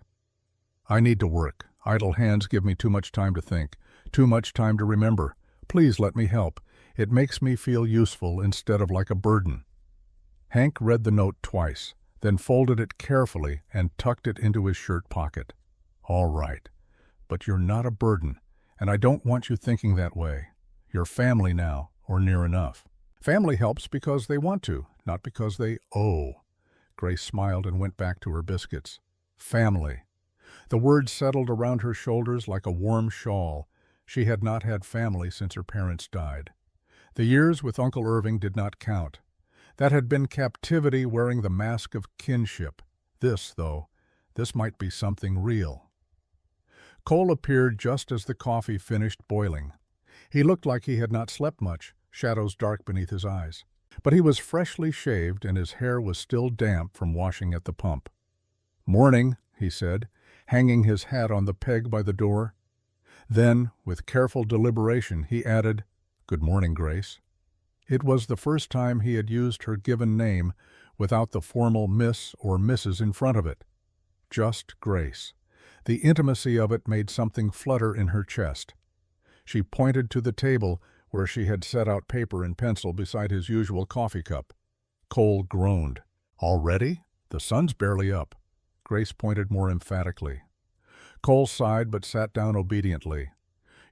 S1: "I need to work. Idle hands give me too much time to think, too much time to remember. Please let me help. It makes me feel useful instead of like a burden." Hank read the note twice, then folded it carefully and tucked it into his shirt pocket. "All right, but you're not a burden, and I don't want you thinking that way. You're family now, or near enough. Family helps because they want to, not because they owe." Grace smiled and went back to her biscuits. Family. The word settled around her shoulders like a warm shawl. She had not had family since her parents died. The years with Uncle Irving did not count. That had been captivity wearing the mask of kinship. This, though, this might be something real. Cole appeared just as the coffee finished boiling. He looked like he had not slept much, shadows dark beneath his eyes. But he was freshly shaved and his hair was still damp from washing at the pump. "Morning," he said, hanging his hat on the peg by the door. Then, with careful deliberation, he added, "Good morning, Grace." It was the first time he had used her given name without the formal Miss or Mrs. in front of it. Just Grace. The intimacy of it made something flutter in her chest. She pointed to the table where she had set out paper and pencil beside his usual coffee cup. Cole groaned. "Already? The sun's barely up." Grace pointed more emphatically. Cole sighed but sat down obediently.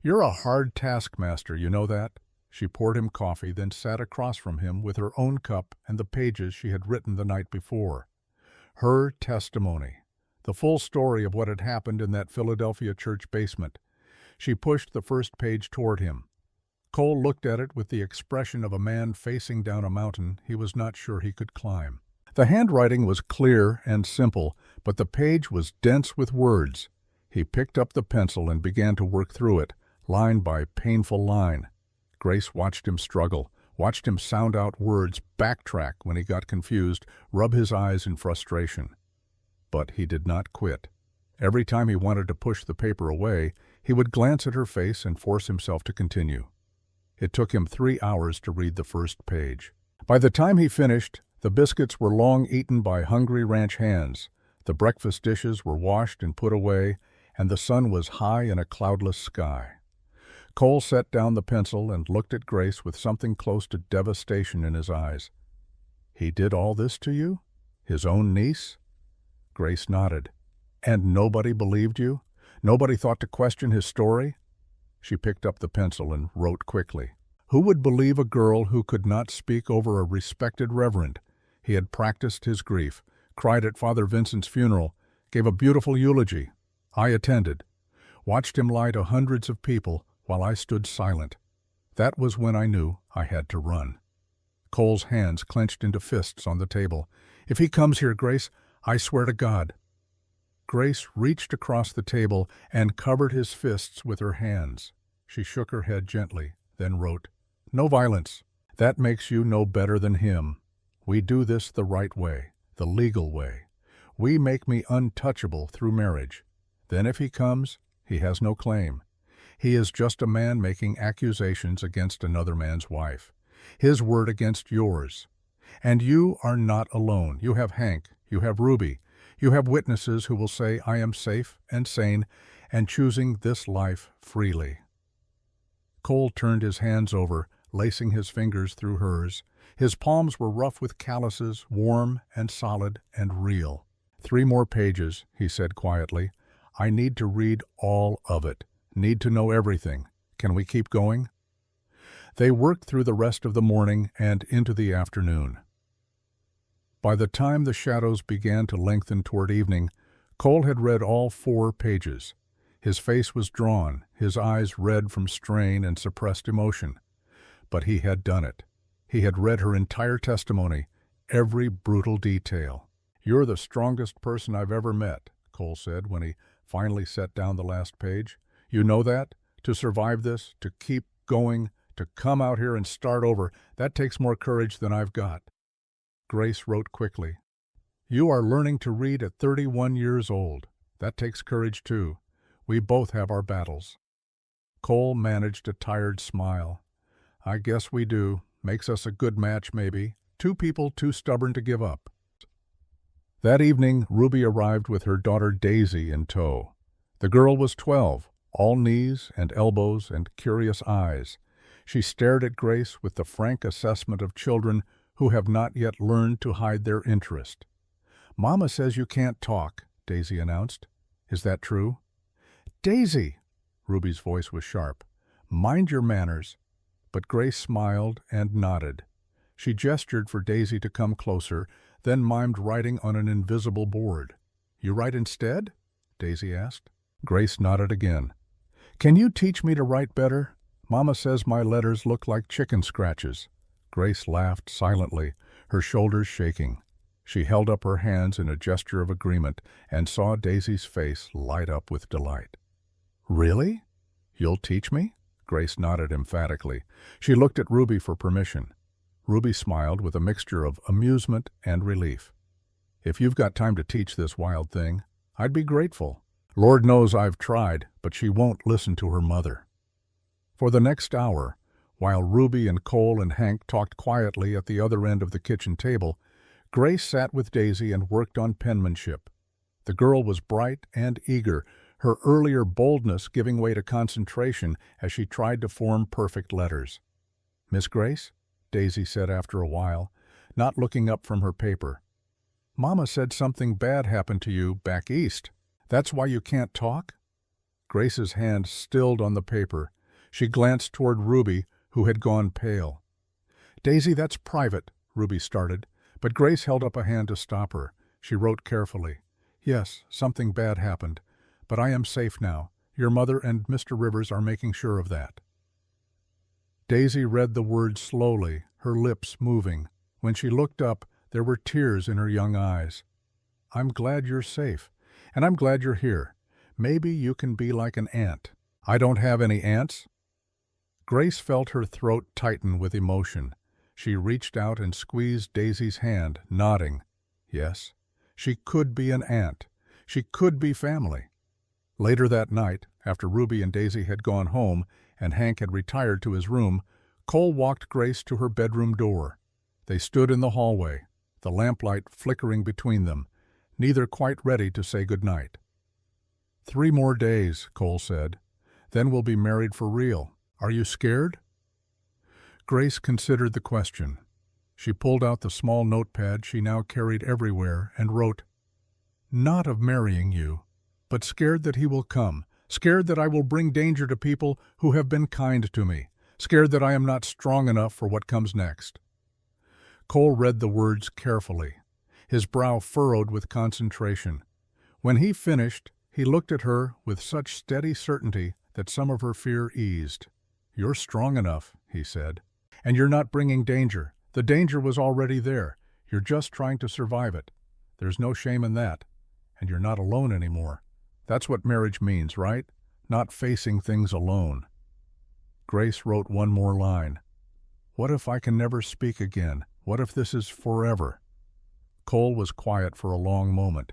S1: "You're a hard taskmaster, you know that?" She poured him coffee, then sat across from him with her own cup and the pages she had written the night before. Her testimony. The full story of what had happened in that Philadelphia church basement. She pushed the first page toward him. Cole looked at it with the expression of a man facing down a mountain he was not sure he could climb. The handwriting was clear and simple, but the page was dense with words. He picked up the pencil and began to work through it, line by painful line. Grace watched him struggle, watched him sound out words, backtrack when he got confused, rub his eyes in frustration. But he did not quit. Every time he wanted to push the paper away, he would glance at her face and force himself to continue. It took him 3 hours to read the first page. By the time he finished, the biscuits were long eaten by hungry ranch hands, the breakfast dishes were washed and put away, and the sun was high in a cloudless sky. Cole set down the pencil and looked at Grace with something close to devastation in his eyes. "He did all this to you? His own niece?" Grace nodded. "And nobody believed you? Nobody thought to question his story?" She picked up the pencil and wrote quickly. Who would believe a girl who could not speak over a respected reverend? He had practiced his grief, cried at Father Vincent's funeral, gave a beautiful eulogy. I attended, watched him lie to hundreds of people while I stood silent. That was when I knew I had to run. Cole's hands clenched into fists on the table. "If he comes here, Grace, I swear to God." Grace reached across the table and covered his fists with her hands. She shook her head gently, then wrote, "No violence. That makes you no better than him. We do this the right way, the legal way. We make me untouchable through marriage. Then if he comes, he has no claim. He is just a man making accusations against another man's wife. His word against yours. And you are not alone. You have Hank. You have Ruby. You have witnesses who will say I am safe and sane and choosing this life freely." Cole turned his hands over, lacing his fingers through hers. His palms were rough with calluses, warm and solid and real. 3 more pages, he said quietly. "I need to read all of it. Need to know everything. Can we keep going?" They worked through the rest of the morning and into the afternoon. By the time the shadows began to lengthen toward evening, Cole had read all 4 pages. His face was drawn, his eyes red from strain and suppressed emotion. But he had done it. He had read her entire testimony, every brutal detail. "You're the strongest person I've ever met," Cole said when he finally set down the last page. "You know that? To survive this, to keep going, to come out here and start over, that takes more courage than I've got." Grace wrote quickly, "You are learning to read at 31 years old. That takes courage too. We both have our battles." Cole managed a tired smile. "I guess we do. Makes us a good match, maybe. 2 people too stubborn to give up." That evening, Ruby arrived with her daughter Daisy in tow. The girl was 12, all knees and elbows and curious eyes. She stared at Grace with the frank assessment of children who have not yet learned to hide their interest. "Mama says you can't talk," Daisy announced. "Is that true?" "Daisy!" Ruby's voice was sharp. "Mind your manners." But Grace smiled and nodded. She gestured for Daisy to come closer, then mimed writing on an invisible board. "You write instead?" Daisy asked. Grace nodded again. "Can you teach me to write better? Mama says my letters look like chicken scratches." Grace laughed silently, her shoulders shaking. She held up her hands in a gesture of agreement and saw Daisy's face light up with delight. "Really? You'll teach me?" Grace nodded emphatically. She looked at Ruby for permission. Ruby smiled with a mixture of amusement and relief. "If you've got time to teach this wild thing, I'd be grateful. Lord knows I've tried, but she won't listen to her mother." For the next hour, while Ruby and Cole and Hank talked quietly at the other end of the kitchen table, Grace sat with Daisy and worked on penmanship. The girl was bright and eager, her earlier boldness giving way to concentration as she tried to form perfect letters. "Miss Grace?" Daisy said after a while, not looking up from her paper. "Mama said something bad happened to you back east. That's why you can't talk?" Grace's hand stilled on the paper. She glanced toward Ruby, who had gone pale. "Daisy, that's private," Ruby started, but Grace held up a hand to stop her. She wrote carefully, "Yes, something bad happened, but I am safe now. Your mother and Mr. Rivers are making sure of that." Daisy read the words slowly, her lips moving. When she looked up, there were tears in her young eyes. "I'm glad you're safe, and I'm glad you're here. Maybe you can be like an aunt." "I don't have any aunts." Grace felt her throat tighten with emotion. She reached out and squeezed Daisy's hand, nodding. Yes, she could be an aunt. She could be family. Later that night, after Ruby and Daisy had gone home and Hank had retired to his room, Cole walked Grace to her bedroom door. They stood in the hallway, the lamplight flickering between them, neither quite ready to say good night. "3 more days," Cole said. "Then we'll be married for real. Are you scared?" Grace considered the question. She pulled out the small notepad she now carried everywhere and wrote, "Not of marrying you, but scared that he will come, scared that I will bring danger to people who have been kind to me, scared that I am not strong enough for what comes next." Cole read the words carefully, his brow furrowed with concentration. When he finished, he looked at her with such steady certainty that some of her fear eased. "You're strong enough," he said. "And you're not bringing danger. The danger was already there. You're just trying to survive it. There's no shame in that. And you're not alone anymore. That's what marriage means, right? Not facing things alone." Grace wrote one more line. "What if I can never speak again? What if this is forever?" Cole was quiet for a long moment.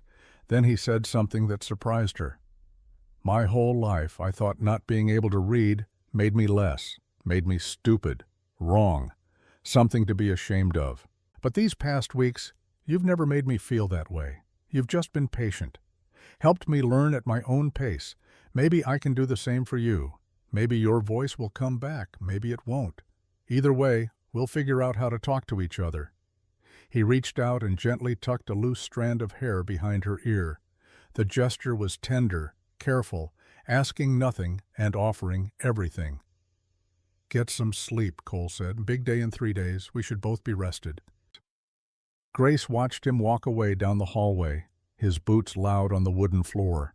S1: Then he said something that surprised her. "My whole life I thought not being able to read made me less, made me stupid, wrong, something to be ashamed of. But these past weeks, you've never made me feel that way. You've just been patient, helped me learn at my own pace. Maybe I can do the same for you. Maybe your voice will come back, maybe it won't. Either way, we'll figure out how to talk to each other." He reached out and gently tucked a loose strand of hair behind her ear. The gesture was tender, careful, asking nothing and offering everything. "Get some sleep," Cole said. "Big day in 3 days. We should both be rested." Grace watched him walk away down the hallway, his boots loud on the wooden floor.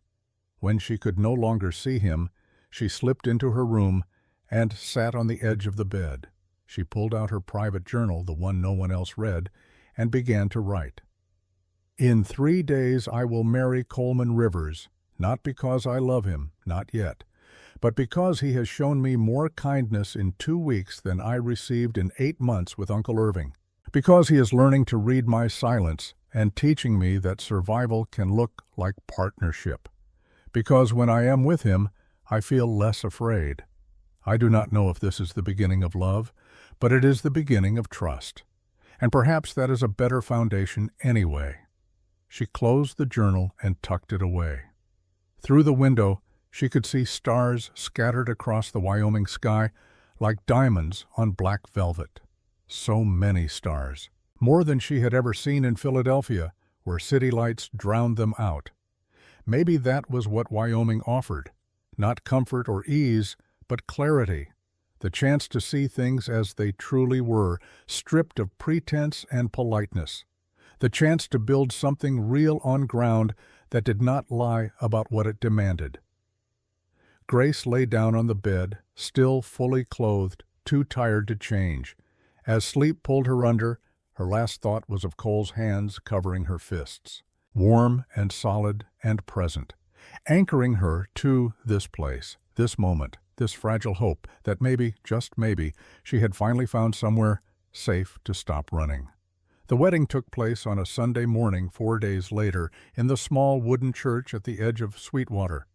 S1: When she could no longer see him, she slipped into her room and sat on the edge of the bed. She pulled out her private journal, the one no one else read, and began to write. "In 3 days I will marry Coleman Rivers, not because I love him, not yet, but because he has shown me more kindness in 2 weeks than I received in 8 months with Uncle Irving. Because he is learning to read my silence and teaching me that survival can look like partnership. Because when I am with him, I feel less afraid. I do not know if this is the beginning of love, but it is the beginning of trust. And perhaps that is a better foundation anyway." She closed the journal and tucked it away. Through the window, she could see stars scattered across the Wyoming sky like diamonds on black velvet. So many stars, more than she had ever seen in Philadelphia, where city lights drowned them out. Maybe that was what Wyoming offered, not comfort or ease, but clarity, the chance to see things as they truly were, stripped of pretense and politeness, the chance to build something real on ground that did not lie about what it demanded. Grace lay down on the bed, still fully clothed, too tired to change. As sleep pulled her under, her last thought was of Cole's hands covering her fists, warm and solid and present, anchoring her to this place, this moment, this fragile hope that maybe, just maybe, she had finally found somewhere safe to stop running. The wedding took place on a Sunday morning 4 days later in the small wooden church at the edge of Sweetwater.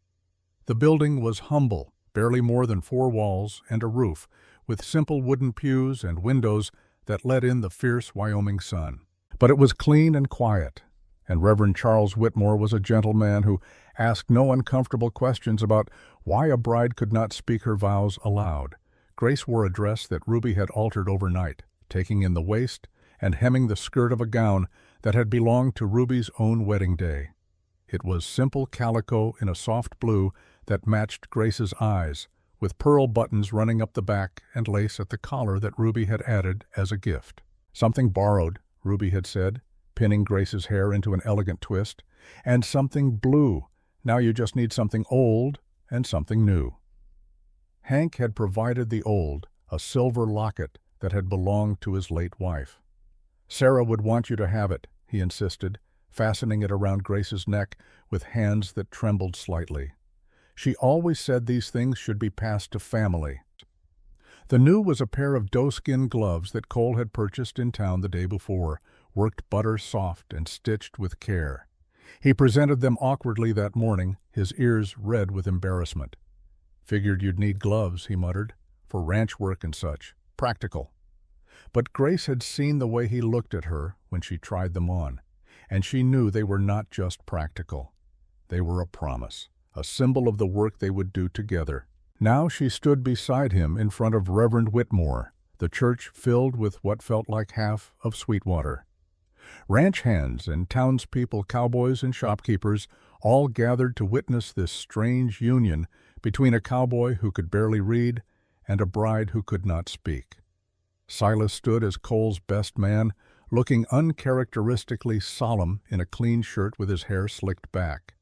S1: The building was humble, barely more than 4 walls and a roof, with simple wooden pews and windows that let in the fierce Wyoming sun. But it was clean and quiet, and Reverend Charles Whitmore was a gentleman who asked no uncomfortable questions about why a bride could not speak her vows aloud. Grace wore a dress that Ruby had altered overnight, taking in the waist and hemming the skirt of a gown that had belonged to Ruby's own wedding day. It was simple calico in a soft blue that matched Grace's eyes, with pearl buttons running up the back and lace at the collar that Ruby had added as a gift. "Something borrowed," Ruby had said, pinning Grace's hair into an elegant twist, "and something blue. Now you just need something old and something new. Hank had provided the old, a silver locket that had belonged to his late wife. "Sarah would want you to have it," he insisted, fastening it around Grace's neck with hands that trembled slightly. "She always said these things should be passed to family." The new was a pair of doeskin gloves that Cole had purchased in town the day before, worked butter soft and stitched with care. He presented them awkwardly that morning, his ears red with embarrassment. "Figured you'd need gloves," he muttered, "for ranch work and such. Practical." But Grace had seen the way he looked at her when she tried them on, and she knew they were not just practical. They were a promise, a symbol of the work they would do together. Now she stood beside him in front of Reverend Whitmore, the church filled with what felt like half of Sweetwater. Ranch hands and townspeople, cowboys and shopkeepers, all gathered to witness this strange union between a cowboy who could barely read and a bride who could not speak. Silas stood as Cole's best man, looking uncharacteristically solemn in a clean shirt with his hair slicked back.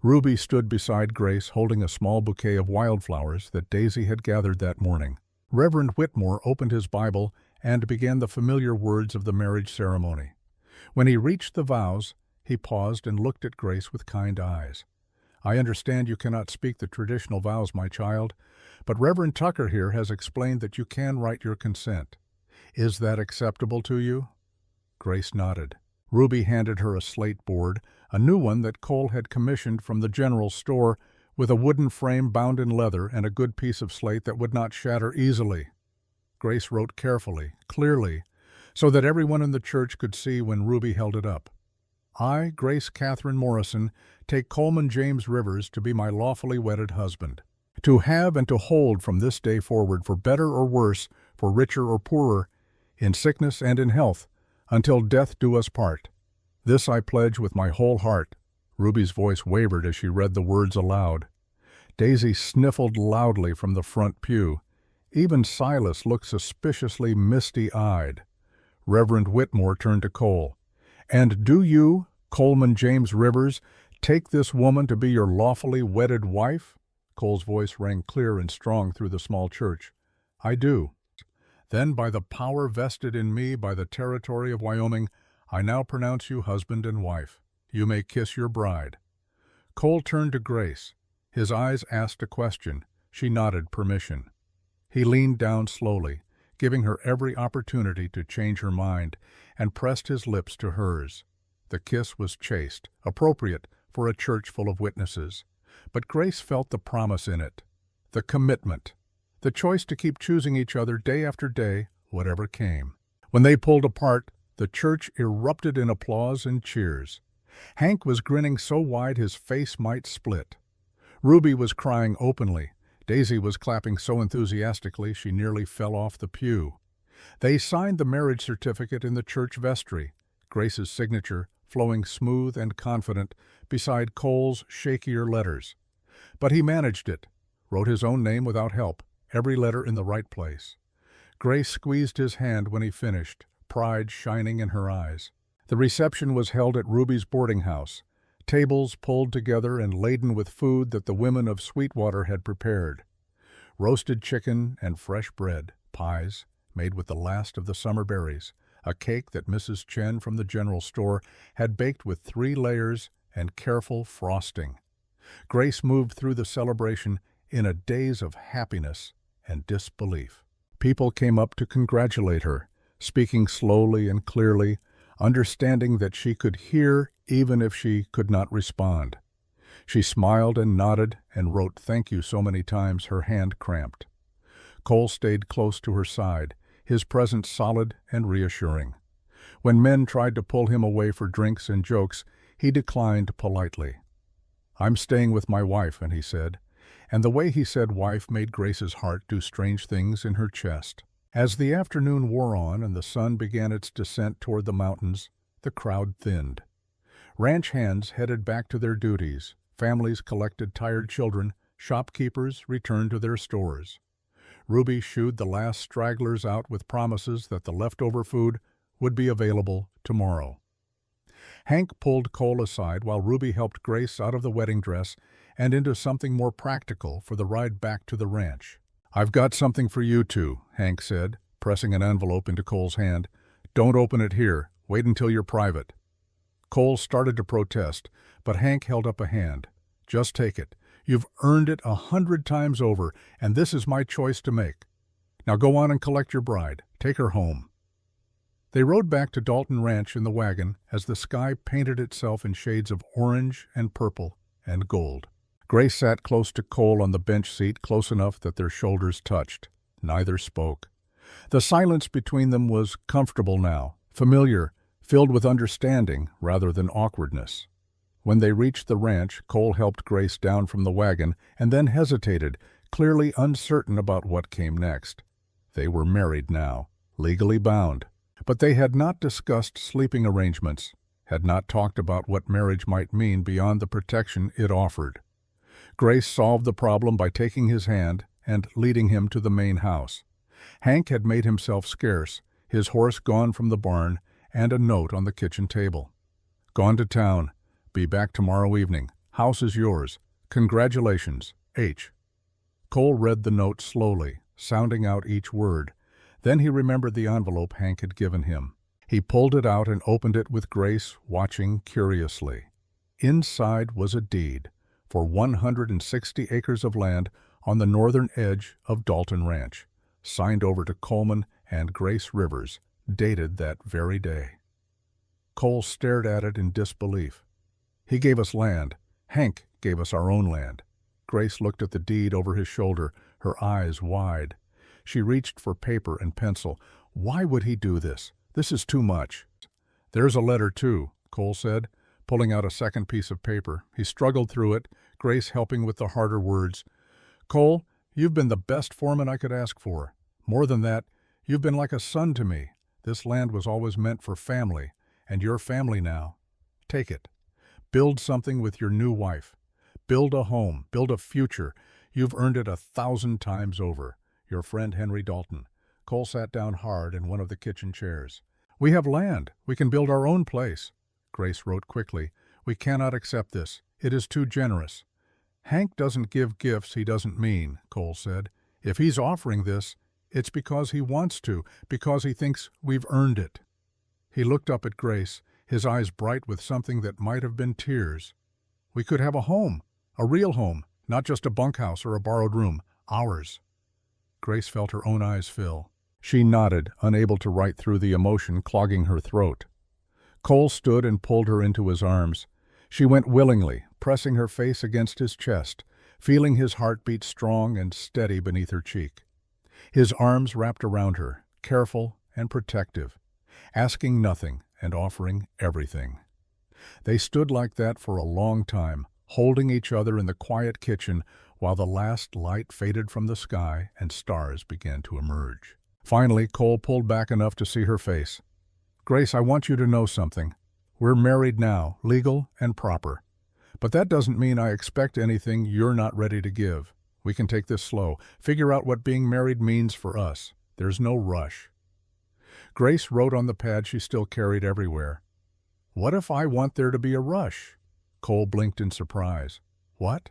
S1: Ruby stood beside Grace holding a small bouquet of wildflowers that Daisy had gathered that morning. Reverend Whitmore opened his Bible and began the familiar words of the marriage ceremony. When he reached the vows, he paused and looked at Grace with kind eyes. "I understand you cannot speak the traditional vows, my child, but Reverend Tucker here has explained that you can write your consent. Is that acceptable to you?" Grace nodded. Ruby handed her a slate board, a new one that Cole had commissioned from the general store, with a wooden frame bound in leather and a good piece of slate that would not shatter easily. Grace wrote carefully, clearly, so that everyone in the church could see when Ruby held it up. "I, Grace Catherine Morrison, take Coleman James Rivers to be my lawfully wedded husband, to have and to hold from this day forward, for better or worse, for richer or poorer, in sickness and in health, until death do us part. This I pledge with my whole heart." Ruby's voice wavered as she read the words aloud. Daisy sniffled loudly from the front pew. Even Silas looked suspiciously misty-eyed. Reverend Whitmore turned to Cole. "And do you, Coleman James Rivers, take this woman to be your lawfully wedded wife?" Cole's voice rang clear and strong through the small church. "I do. Then, by the power vested in me by the territory of Wyoming, I now pronounce you husband and wife. You may kiss your bride." Cole turned to Grace. His eyes asked a question. She nodded permission. He leaned down slowly, giving her every opportunity to change her mind, and pressed his lips to hers. The kiss was chaste, appropriate for a church full of witnesses, but Grace felt the promise in it, the commitment, the choice to keep choosing each other day after day, whatever came. When they pulled apart, the church erupted in applause and cheers. Hank was grinning so wide his face might split. Ruby was crying openly. Daisy was clapping so enthusiastically she nearly fell off the pew. They signed the marriage certificate in the church vestry, Grace's signature flowing smooth and confident beside Cole's shakier letters. But he managed it, wrote his own name without help, every letter in the right place. Grace squeezed his hand when he finished, pride shining in her eyes. The reception was held at Ruby's boarding house, tables pulled together and laden with food that the women of Sweetwater had prepared. Roasted chicken and fresh bread, pies made with the last of the summer berries, a cake that Mrs. Chen from the general store had baked with 3 layers and careful frosting. Grace moved through the celebration in a daze of happiness and disbelief. People came up to congratulate her, speaking slowly and clearly, understanding that she could hear even if she could not respond. She smiled and nodded and wrote "thank you" so many times her hand cramped. Cole stayed close to her side, his presence solid and reassuring. When men tried to pull him away for drinks and jokes, he declined politely. "I'm staying with my wife," and he said, and the way he said wife made Grace's heart do strange things in her chest. As the afternoon wore on and the sun began its descent toward the mountains, the crowd thinned. Ranch hands headed back to their duties, families collected tired children, shopkeepers returned to their stores. Ruby shooed the last stragglers out with promises that the leftover food would be available tomorrow. Hank pulled Cole aside while Ruby helped Grace out of the wedding dress and into something more practical for the ride back to the ranch. "I've got something for you two," Hank said, pressing an envelope into Cole's hand. "Don't open it here. Wait until you're private." Cole started to protest, but Hank held up a hand. "Just take it. You've earned it 100 times over, and this is my choice to make. Now go on and collect your bride. Take her home." They rode back to Dalton Ranch in the wagon as the sky painted itself in shades of orange and purple and gold. Grace sat close to Cole on the bench seat, close enough that their shoulders touched. Neither spoke. The silence between them was comfortable now, familiar, filled with understanding rather than awkwardness. When they reached the ranch, Cole helped Grace down from the wagon and then hesitated, clearly uncertain about what came next. They were married now, legally bound. But they had not discussed sleeping arrangements, had not talked about what marriage might mean beyond the protection it offered. Grace solved the problem by taking his hand and leading him to the main house. Hank had made himself scarce, his horse gone from the barn, and a note on the kitchen table. "Gone to town. Be back tomorrow evening. House is yours. Congratulations, H." Cole read the note slowly, sounding out each word. Then he remembered the envelope Hank had given him. He pulled it out and opened it with Grace, watching curiously. Inside was a deed for 160 acres of land on the northern edge of Dalton Ranch, signed over to Coleman and Grace Rivers, dated that very day. Cole stared at it in disbelief. "He gave us land. Hank gave us our own land." Grace looked at the deed over his shoulder, her eyes wide. She reached for paper and pencil. "Why would he do this? This is too much." "There's a letter, too," Cole said, pulling out a second piece of paper. He struggled through it, Grace helping with the harder words. "Cole, you've been the best foreman I could ask for. More than that, you've been like a son to me. This land was always meant for family, and you're family now. Take it. Build something with your new wife. Build a home, build a future. You've earned it 1,000 times over. Your friend Henry Dalton." Cole sat down hard in one of the kitchen chairs. "We have land. We can build our own place." Grace wrote quickly. "We cannot accept this. It is too generous." "Hank doesn't give gifts he doesn't mean," Cole said. "If he's offering this, it's because he wants to, because he thinks we've earned it." He looked up at Grace, his eyes bright with something that might have been tears. "We could have a home, a real home, not just a bunkhouse or a borrowed room. Ours." Grace felt her own eyes fill. She nodded, unable to write through the emotion clogging her throat. Cole stood and pulled her into his arms. She went willingly, pressing her face against his chest, feeling his heartbeat strong and steady beneath her cheek. His arms wrapped around her, careful and protective, asking nothing and offering everything. They stood like that for a long time, holding each other in the quiet kitchen while the last light faded from the sky and stars began to emerge. Finally, Cole pulled back enough to see her face. "Grace, I want you to know something. We're married now, legal and proper. But that doesn't mean I expect anything you're not ready to give. We can take this slow, figure out what being married means for us. There's no rush." Grace wrote on the pad she still carried everywhere. "What if I want there to be a rush?" Cole blinked in surprise. "What?"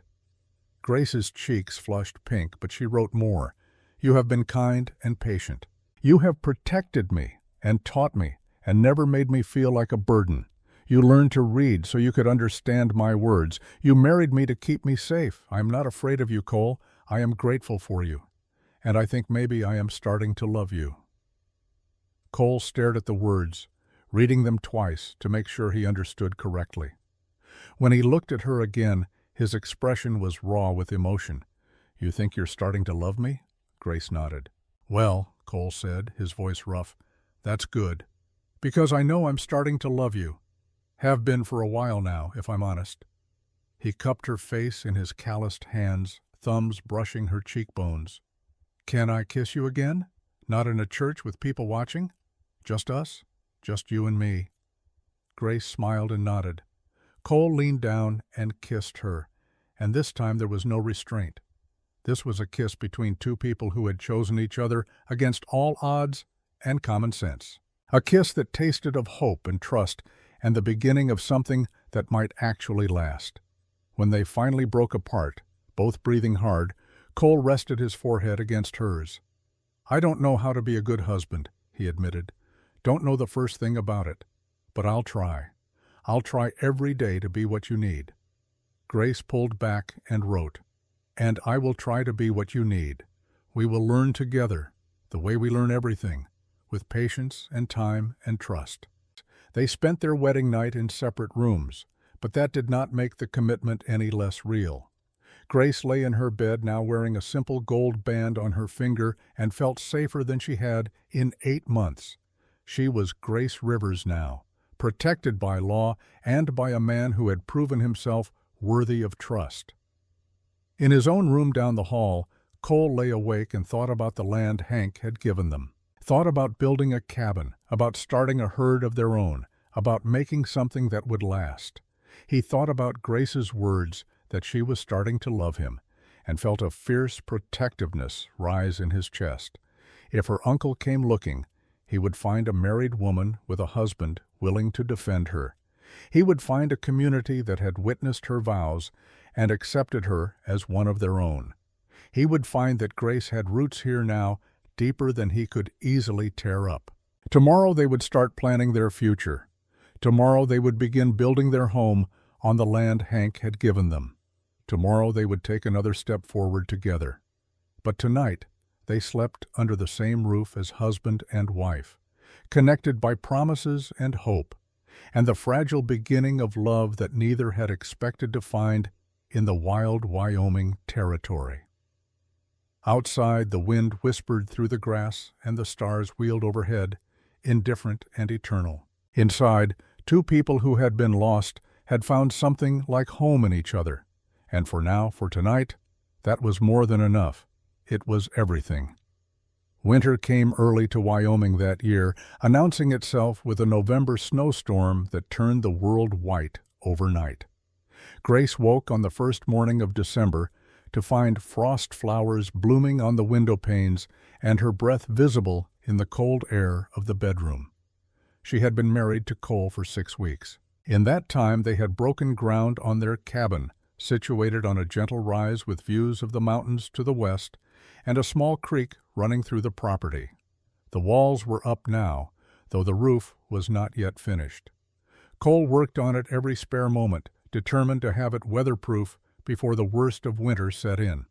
S1: Grace's cheeks flushed pink, but she wrote more. "You have been kind and patient. You have protected me and taught me and never made me feel like a burden. You learned to read so you could understand my words. You married me to keep me safe. I am not afraid of you, Cole. I am grateful for you. And I think maybe I am starting to love you." Cole stared at the words, reading them twice to make sure he understood correctly. When he looked at her again, his expression was raw with emotion. "You think you're starting to love me?" Grace nodded. "Well," Cole said, his voice rough, "that's good. Because I know I'm starting to love you. Have been for a while now, if I'm honest." He cupped her face in his calloused hands, thumbs brushing her cheekbones. "Can I kiss you again? Not in a church with people watching? Just us? Just you and me?" Grace smiled and nodded. Cole leaned down and kissed her, and this time there was no restraint. This was a kiss between two people who had chosen each other against all odds and common sense. A kiss that tasted of hope and trust and the beginning of something that might actually last. When they finally broke apart, both breathing hard, Cole rested his forehead against hers. "I don't know how to be a good husband," he admitted. "Don't know the first thing about it. But I'll try. I'll try every day to be what you need." Grace pulled back and wrote, "And I will try to be what you need. We will learn together, the way we learn everything, with patience and time and trust." They spent their wedding night in separate rooms, but that did not make the commitment any less real. Grace lay in her bed now wearing a simple gold band on her finger and felt safer than she had in 8 months. She was Grace Rivers now, protected by law and by a man who had proven himself worthy of trust. In his own room down the hall, Cole lay awake and thought about the land Hank had given them. Thought about building a cabin, about starting a herd of their own, about making something that would last. He thought about Grace's words that she was starting to love him, and felt a fierce protectiveness rise in his chest. If her uncle came looking, he would find a married woman with a husband willing to defend her. He would find a community that had witnessed her vows and accepted her as one of their own. He would find that Grace had roots here now deeper than he could easily tear up. Tomorrow they would start planning their future. Tomorrow they would begin building their home on the land Hank had given them. Tomorrow they would take another step forward together. But tonight they slept under the same roof as husband and wife, connected by promises and hope, and the fragile beginning of love that neither had expected to find in the wild Wyoming territory. Outside, the wind whispered through the grass and the stars wheeled overhead, indifferent and eternal. Inside, two people who had been lost had found something like home in each other. And for tonight, that was more than enough. It was everything. Winter came early to Wyoming that year, announcing itself with a November snowstorm that turned the world white overnight. Grace woke on the first morning of December to find frost flowers blooming on the window panes and her breath visible in the cold air of the bedroom. She had been married to Cole for 6 weeks. In that time they had broken ground on their cabin, situated on a gentle rise with views of the mountains to the west and a small creek running through the property. The walls were up now, though the roof was not yet finished. Cole worked on it every spare moment, determined to have it weatherproof before the worst of winter set in.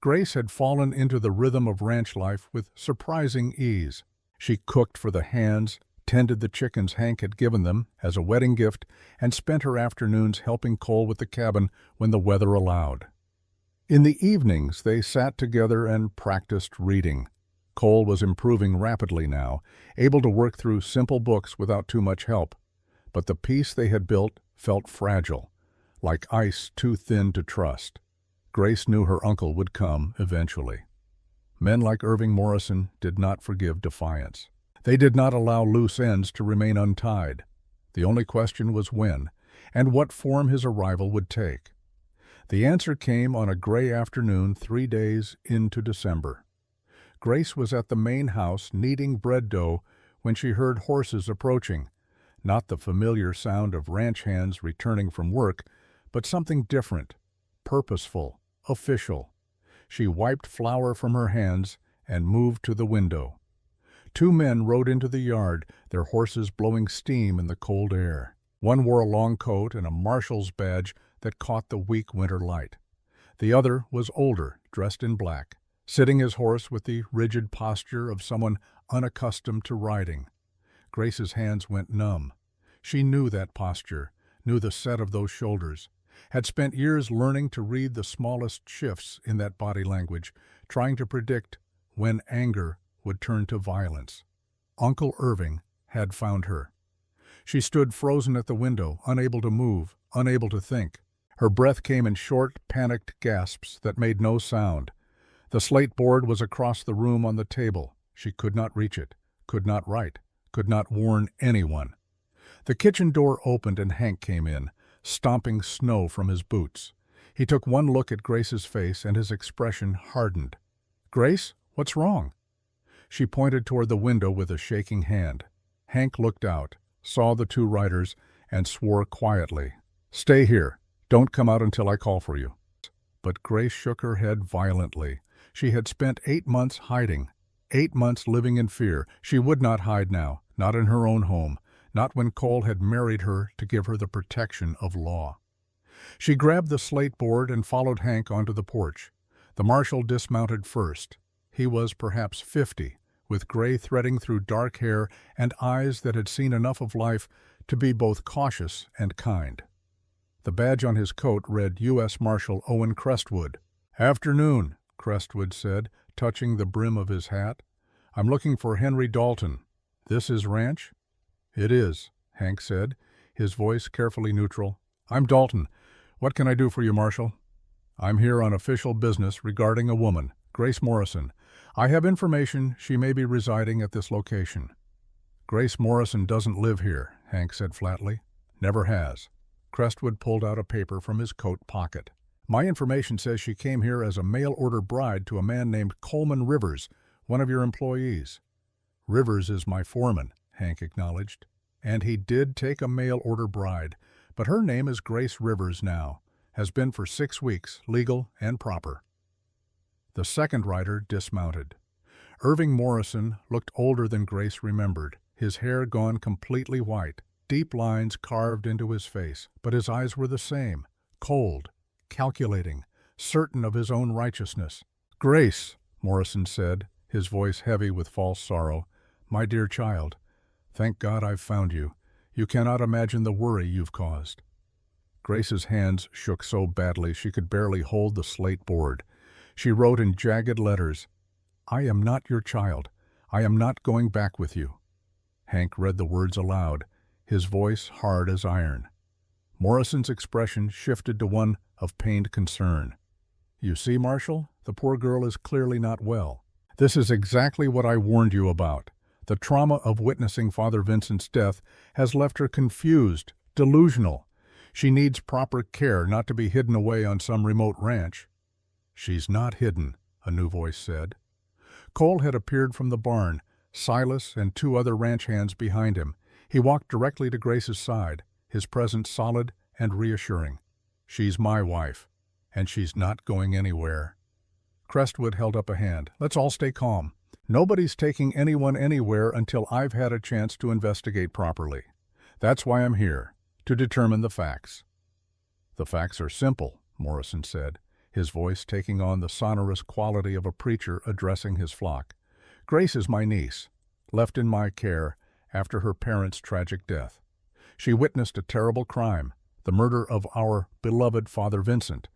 S1: Grace had fallen into the rhythm of ranch life with surprising ease. She cooked for the hands, tended the chickens Hank had given them as a wedding gift, and spent her afternoons helping Cole with the cabin when the weather allowed. In the evenings they sat together and practiced reading. Cole was improving rapidly now, able to work through simple books without too much help. But the peace they had built felt fragile, like ice too thin to trust. Grace knew her uncle would come eventually. Men like Irving Morrison did not forgive defiance. They did not allow loose ends to remain untied. The only question was when, and what form his arrival would take. The answer came on a gray afternoon 3 days into December. Grace was at the main house kneading bread dough when she heard horses approaching, not the familiar sound of ranch hands returning from work, but something different, purposeful, official. She wiped flour from her hands and moved to the window. 2 men rode into the yard, their horses blowing steam in the cold air. One wore a long coat and a marshal's badge that caught the weak winter light. The other was older, dressed in black, sitting his horse with the rigid posture of someone unaccustomed to riding. Grace's hands went numb. She knew that posture, knew the set of those shoulders, had spent years learning to read the smallest shifts in that body language, trying to predict when anger would turn to violence. Uncle Irving had found her. She stood frozen at the window, unable to move, unable to think. Her breath came in short, panicked gasps that made no sound. The slate board was across the room on the table. She could not reach it, could not write, could not warn anyone. The kitchen door opened and Hank came in, stomping snow from his boots. He took one look at Grace's face and his expression hardened. "Grace, what's wrong?" She pointed toward the window with a shaking hand. Hank looked out, saw the 2 riders, and swore quietly. "Stay here. Don't come out until I call for you." But Grace shook her head violently. She had spent 8 months hiding, 8 months living in fear. She would not hide now, not in her own home, not when Cole had married her to give her the protection of law. She grabbed the slate board and followed Hank onto the porch. The marshal dismounted first. He was perhaps 50, with gray threading through dark hair and eyes that had seen enough of life to be both cautious and kind. The badge on his coat read U.S. Marshal Owen Crestwood. "Afternoon," Crestwood said, touching the brim of his hat. "I'm looking for Henry Dalton. This his ranch?" "It is," Hank said, his voice carefully neutral. "I'm Dalton. What can I do for you, Marshal?" "I'm here on official business regarding a woman, Grace Morrison. I have information she may be residing at this location." "Grace Morrison doesn't live here," Hank said flatly. "Never has." Crestwood pulled out a paper from his coat pocket. "My information says she came here as a mail-order bride to a man named Coleman Rivers, one of your employees." "Rivers is my foreman," Hank acknowledged. "And he did take a mail-order bride, but her name is Grace Rivers now. Has been for 6 weeks, legal and proper." The second rider dismounted. Irving Morrison looked older than Grace remembered, his hair gone completely white, deep lines carved into his face, but his eyes were the same, cold, calculating, certain of his own righteousness. "Grace," Morrison said, his voice heavy with false sorrow, "my dear child, thank God I've found you. You cannot imagine the worry you've caused." Grace's hands shook so badly she could barely hold the slate board. She wrote in jagged letters, "I am not your child. I am not going back with you." Hank read the words aloud, his voice hard as iron. Morrison's expression shifted to one of pained concern. "You see, Marshal, the poor girl is clearly not well. This is exactly what I warned you about. The trauma of witnessing Father Vincent's death has left her confused, delusional. She needs proper care, not to be hidden away on some remote ranch." "She's not hidden," a new voice said. Cole had appeared from the barn, Silas and 2 other ranch hands behind him. He walked directly to Grace's side, his presence solid and reassuring. "She's my wife, and she's not going anywhere." Crestwood held up a hand. "Let's all stay calm. Nobody's taking anyone anywhere until I've had a chance to investigate properly. That's why I'm here, to determine the facts." "The facts are simple," Morrison said, his voice taking on the sonorous quality of a preacher addressing his flock. "Grace is my niece, left in my care after her parents' tragic death. She witnessed a terrible crime, the murder of our beloved Father Vincent.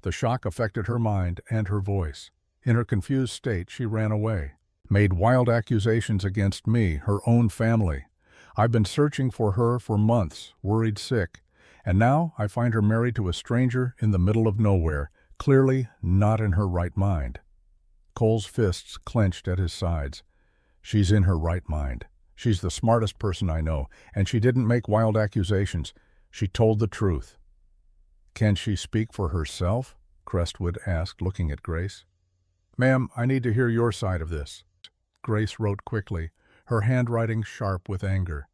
S1: The shock affected her mind and her voice. In her confused state, she ran away, made wild accusations against me, her own family. I've been searching for her for months, worried sick, and now I find her married to a stranger in the middle of nowhere, clearly not in her right mind." Cole's fists clenched at his sides. "She's in her right mind. She's the smartest person I know, and she didn't make wild accusations. She told the truth." "Can she speak for herself?" Crestwood asked, looking at Grace. "Ma'am, I need to hear your side of this." Grace wrote quickly, her handwriting sharp with anger.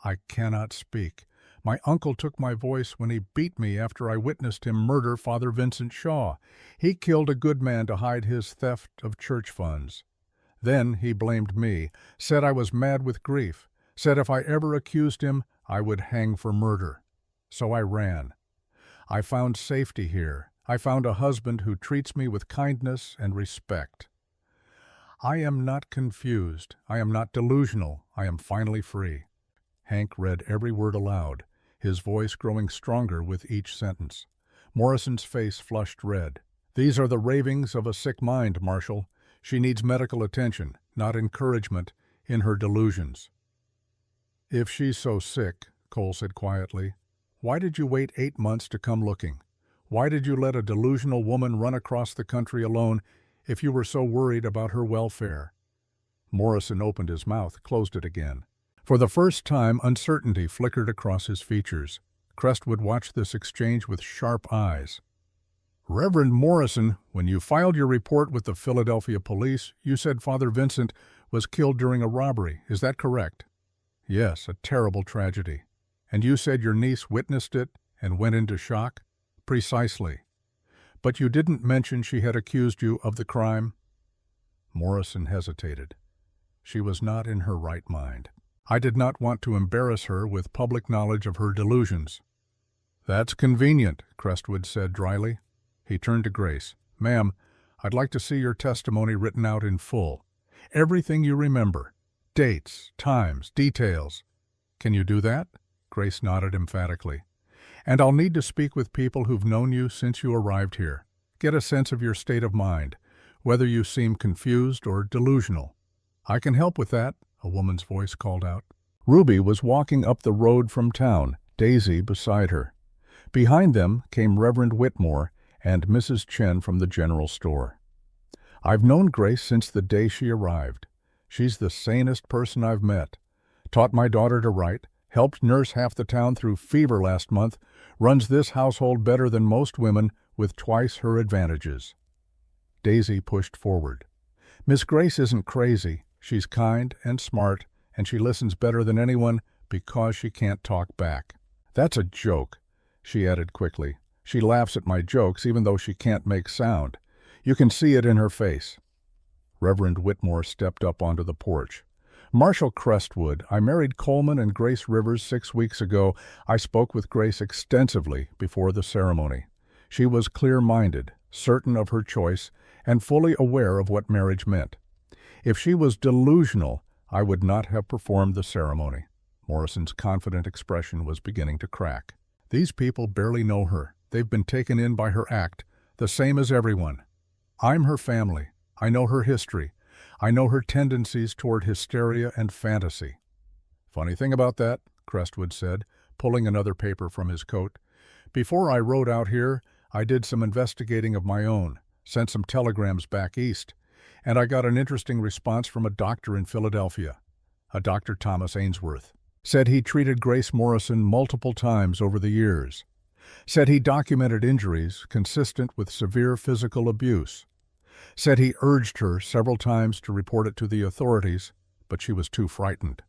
S1: "I cannot speak. My uncle took my voice when he beat me after I witnessed him murder Father Vincent Shaw. He killed a good man to hide his theft of church funds. Then he blamed me, said I was mad with grief, said if I ever accused him, I would hang for murder. So I ran. I found safety here. I found a husband who treats me with kindness and respect. I am not confused. I am not delusional. I am finally free." Hank read every word aloud, his voice growing stronger with each sentence. Morrison's face flushed red. "These are the ravings of a sick mind, Marshal. She needs medical attention, not encouragement, in her delusions." "If she's so sick," Cole said quietly, "why did you wait 8 months to come looking? Why did you let a delusional woman run across the country alone if you were so worried about her welfare?" Morrison opened his mouth, closed it again. For the first time, uncertainty flickered across his features. Crestwood watched this exchange with sharp eyes. "Reverend Morrison, when you filed your report with the Philadelphia police, you said Father Vincent was killed during a robbery. Is that correct?" "Yes, a terrible tragedy." "And you said your niece witnessed it and went into shock?" Precisely. But you didn't mention she had accused you of the crime? Morrison hesitated. She was not in her right mind. I did not want to embarrass her with public knowledge of her delusions. That's convenient, Crestwood said dryly. He turned to Grace. Ma'am, I'd like to see your testimony written out in full. Everything you remember. Dates, times, details. Can you do that? Grace nodded emphatically. And I'll need to speak with people who've known you since you arrived here. Get a sense of your state of mind, whether you seem confused or delusional. I can help with that, a woman's voice called out. Ruby was walking up the road from town, Daisy beside her. Behind them came Reverend Whitmore and Mrs. Chen from the general store. I've known Grace since the day she arrived. She's the sanest person I've met. Taught my daughter to write, helped nurse half the town through fever last month, runs this household better than most women with twice her advantages. Daisy pushed forward. Miss Grace isn't crazy. She's kind and smart, and she listens better than anyone because she can't talk back. That's a joke, she added quickly. She laughs at my jokes even though she can't make sound. You can see it in her face. Reverend Whitmore stepped up onto the porch. Marshal Crestwood, I married Coleman and Grace Rivers 6 weeks ago. I spoke with Grace extensively before the ceremony. She was clear-minded, certain of her choice, and fully aware of what marriage meant. If she was delusional, I would not have performed the ceremony. Morrison's confident expression was beginning to crack. These people barely know her. They've been taken in by her act, the same as everyone. I'm her family. I know her history. I know her tendencies toward hysteria and fantasy. Funny thing about that, Crestwood said, pulling another paper from his coat. Before I rode out here, I did some investigating of my own, sent some telegrams back east, and I got an interesting response from a doctor in Philadelphia, a Dr. Thomas Ainsworth. Said he treated Grace Morrison multiple times over the years. Said he documented injuries consistent with severe physical abuse. Said he urged her several times to report it to the authorities, but she was too frightened.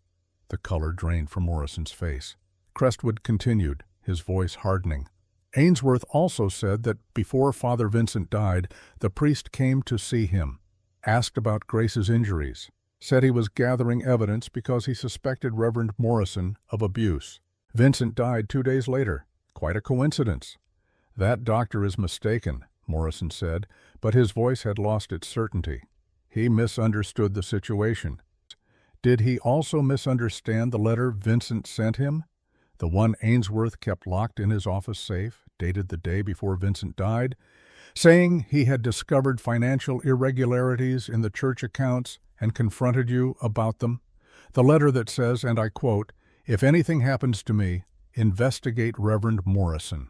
S1: The color drained from Morrison's face. Crestwood continued, his voice hardening. Ainsworth also said that before Father Vincent died, the priest came to see him, asked about Grace's injuries, said he was gathering evidence because he suspected Reverend Morrison of abuse. Vincent died 2 days later. Quite a coincidence. That doctor is mistaken, Morrison said, but his voice had lost its certainty. He misunderstood the situation. Did he also misunderstand the letter Vincent sent him? The one Ainsworth kept locked in his office safe, dated the day before Vincent died, saying he had discovered financial irregularities in the church accounts and confronted you about them. The letter that says, and I quote, "If anything happens to me, investigate Reverend Morrison."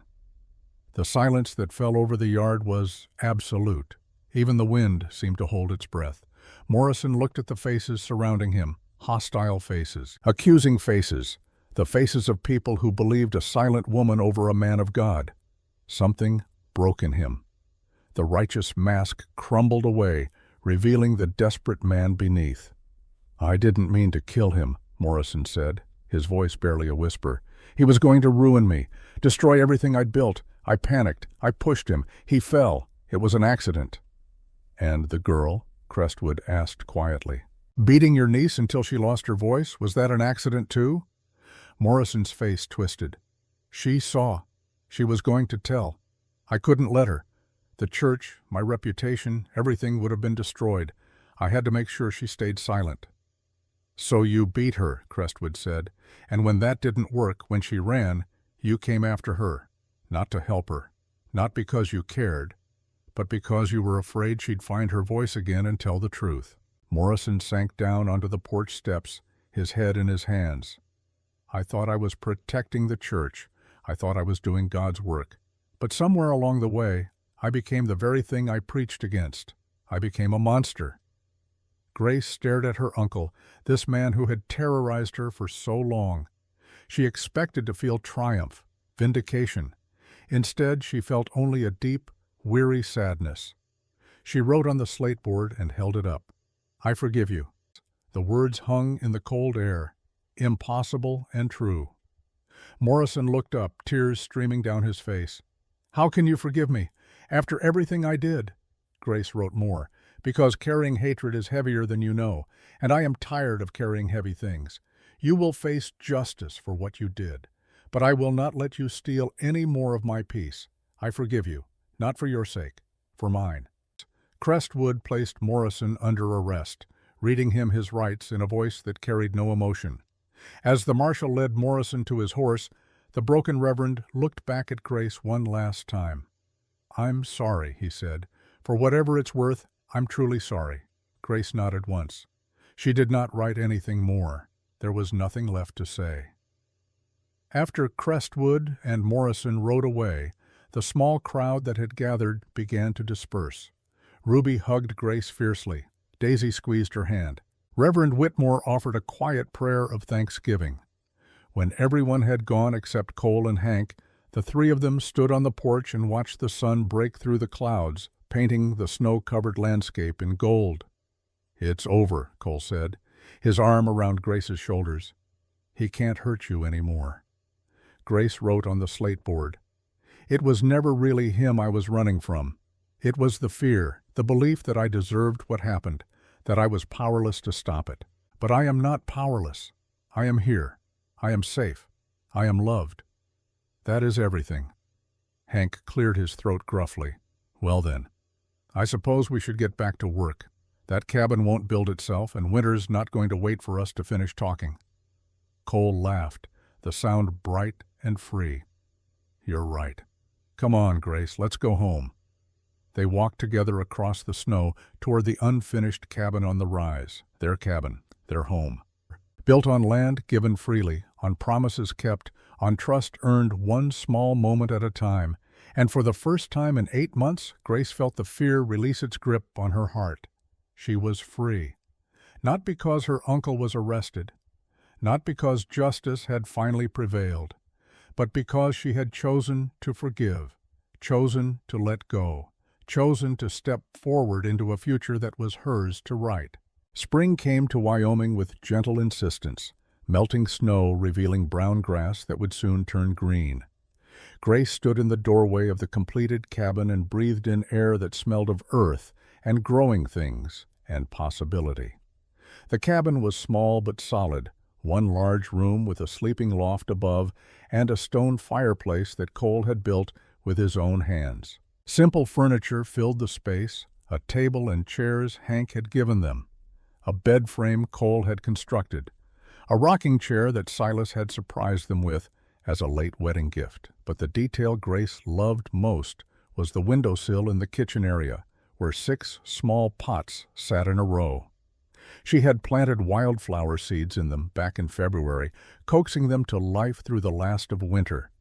S1: The silence that fell over the yard was absolute. Even the wind seemed to hold its breath. Morrison looked at the faces surrounding him, hostile faces, accusing faces, the faces of people who believed a silent woman over a man of God. Something broke in him. The righteous mask crumbled away, revealing the desperate man beneath. I didn't mean to kill him, Morrison said, his voice barely a whisper. He was going to ruin me, destroy everything I'd built. I panicked. I pushed him. He fell. It was an accident. And the girl? Crestwood asked quietly. Beating your niece until she lost her voice, was that an accident too? Morrison's face twisted. She saw. She was going to tell. I couldn't let her. The church, my reputation, everything would have been destroyed. I had to make sure she stayed silent. So you beat her, Crestwood said, and when that didn't work, when she ran, you came after her, not to help her, not because you cared, but because you were afraid she'd find her voice again and tell the truth. Morrison sank down onto the porch steps, his head in his hands. I thought I was protecting the church. I thought I was doing God's work. But somewhere along the way, I became the very thing I preached against. I became a monster. Grace stared at her uncle, this man who had terrorized her for so long. She expected to feel triumph, vindication. Instead, she felt only a deep, weary sadness. She wrote on the slate board and held it up. I forgive you. The words hung in the cold air, impossible and true. Morrison looked up, tears streaming down his face. How can you forgive me? After everything I did. Grace wrote more. Because carrying hatred is heavier than you know, and I am tired of carrying heavy things. You will face justice for what you did, but I will not let you steal any more of my peace. I forgive you, not for your sake, for mine. Crestwood placed Morrison under arrest, reading him his rights in a voice that carried no emotion. As the marshal led Morrison to his horse, the broken reverend looked back at Grace one last time. "I'm sorry," he said. "For whatever it's worth, I'm truly sorry." Grace nodded once. She did not write anything more. There was nothing left to say. After Crestwood and Morrison rode away, the small crowd that had gathered began to disperse. Ruby hugged Grace fiercely. Daisy squeezed her hand. Reverend Whitmore offered a quiet prayer of thanksgiving. When everyone had gone except Cole and Hank, the three of them stood on the porch and watched the sun break through the clouds, painting the snow-covered landscape in gold. "It's over," Cole said, his arm around Grace's shoulders. "He can't hurt you anymore." Grace wrote on the slate board. "It was never really him I was running from. It was the fear, the belief that I deserved what happened, that I was powerless to stop it. But I am not powerless. I am here. I am safe. I am loved. That is everything." Hank cleared his throat gruffly. "Well then, I suppose we should get back to work. That cabin won't build itself, and Winter's not going to wait for us to finish talking." Cole laughed, the sound bright and free. "You're right. Come on, Grace, let's go home." They walked together across the snow toward the unfinished cabin on the rise, their cabin, their home. Built on land given freely, on promises kept, on trust earned one small moment at a time, and for the first time in 8 months, Grace felt the fear release its grip on her heart. She was free. Not because her uncle was arrested, not because justice had finally prevailed, but because she had chosen to forgive, chosen to let go, chosen to step forward into a future that was hers to write. Spring came to Wyoming with gentle insistence, melting snow revealing brown grass that would soon turn green. Grace stood in the doorway of the completed cabin and breathed in air that smelled of earth and growing things and possibility. The cabin was small but solid, one large room with a sleeping loft above and a stone fireplace that Cole had built with his own hands. Simple furniture filled the space, a table and chairs Hank had given them, a bed frame Cole had constructed, a rocking chair that Silas had surprised them with as a late wedding gift. But the detail Grace loved most was the windowsill in the kitchen area, where 6 small pots sat in a row. She had planted wildflower seeds in them back in February, coaxing them to life through the last of winter.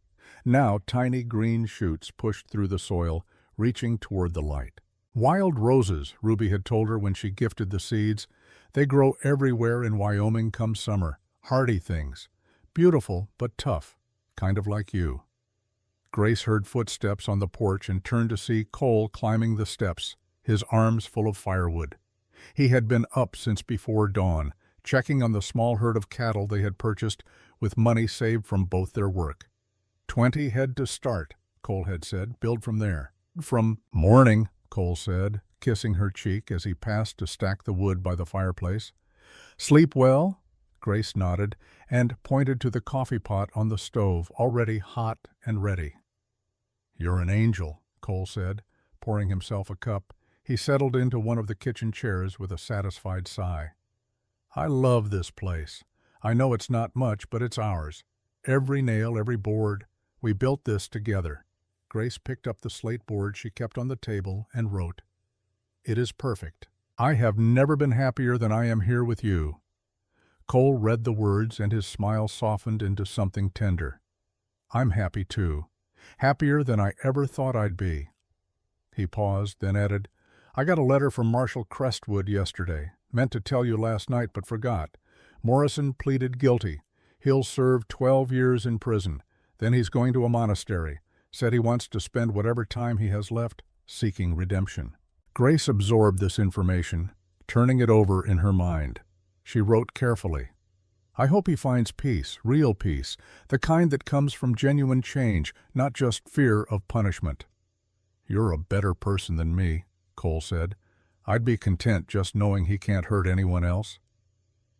S1: Now tiny green shoots pushed through the soil, reaching toward the light. Wild roses, Ruby had told her when she gifted the seeds. They grow everywhere in Wyoming come summer, hardy things, beautiful but tough, kind of like you. Grace heard footsteps on the porch and turned to see Cole climbing the steps, his arms full of firewood. He had been up since before dawn, checking on the small herd of cattle they had purchased with money saved from both their work. 20 head to start, Cole had said. Build from there. "From morning," Cole said, kissing her cheek as he passed to stack the wood by the fireplace. "Sleep well?" Grace nodded and pointed to the coffee pot on the stove, already hot and ready. "You're an angel," Cole said, pouring himself a cup. He settled into one of the kitchen chairs with a satisfied sigh. "I love this place. I know it's not much, but it's ours. Every nail, every board. We built this together." Grace picked up the slate board she kept on the table and wrote, "It is perfect. I have never been happier than I am here with you." Cole read the words and his smile softened into something tender. "I'm happy too. Happier than I ever thought I'd be." He paused, then added, "I got a letter from Marshal Crestwood yesterday. Meant to tell you last night, but forgot. Morrison pleaded guilty. He'll serve 12 years in prison. Then he's going to a monastery. Said he wants to spend whatever time he has left seeking redemption." Grace absorbed this information, turning it over in her mind. She wrote carefully, I hope he finds peace, real peace, the kind that comes from genuine change, not just fear of punishment." "You're a better person than me," Cole said. "I'd be content just knowing he can't hurt anyone else."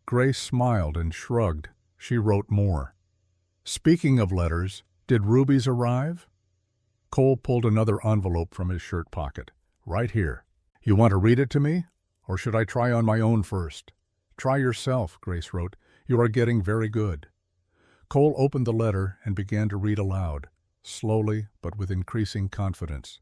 S1: Grace smiled and shrugged. She wrote more. "Speaking of letters, did Ruby's arrive?" Cole pulled another envelope from his shirt pocket. "Right here. You want to read it to me? Or should I try on my own first?" "Try yourself," Grace wrote. "You are getting very good." Cole opened the letter and began to read aloud, slowly but with increasing confidence.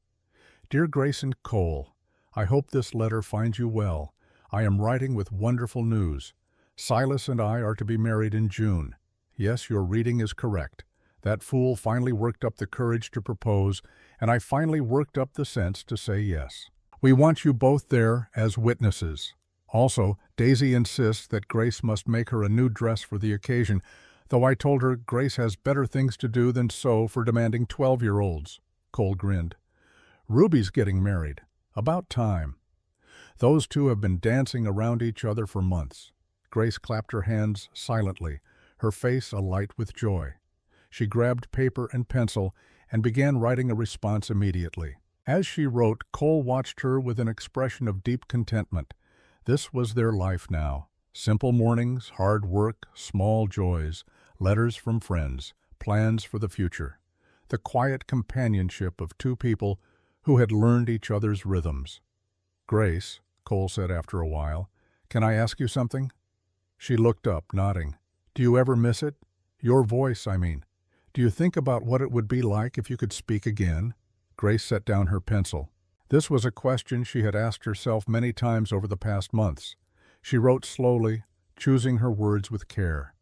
S1: "Dear Grace and Cole, I hope this letter finds you well. I am writing with wonderful news. Silas and I are to be married in June. Yes, your reading is correct. That fool finally worked up the courage to propose, and I finally worked up the sense to say yes. We want you both there as witnesses. Also, Daisy insists that Grace must make her a new dress for the occasion, though I told her Grace has better things to do than sew for demanding 12-year-olds. Cole grinned. "Ruby's getting married. About time." Those two have been dancing around each other for months. Grace clapped her hands silently, her face alight with joy. She grabbed paper and pencil and began writing a response immediately. As she wrote, Cole watched her with an expression of deep contentment. This was their life now. Simple mornings, hard work, small joys, letters from friends, plans for the future. The quiet companionship of two people who had learned each other's rhythms. "Grace," Cole said after a while, "can I ask you something?" She looked up, nodding. "Do you ever miss it? Your voice, I mean. Do you think about what it would be like if you could speak again?" Grace set down her pencil. This was a question she had asked herself many times over the past months. She wrote slowly, choosing her words with care.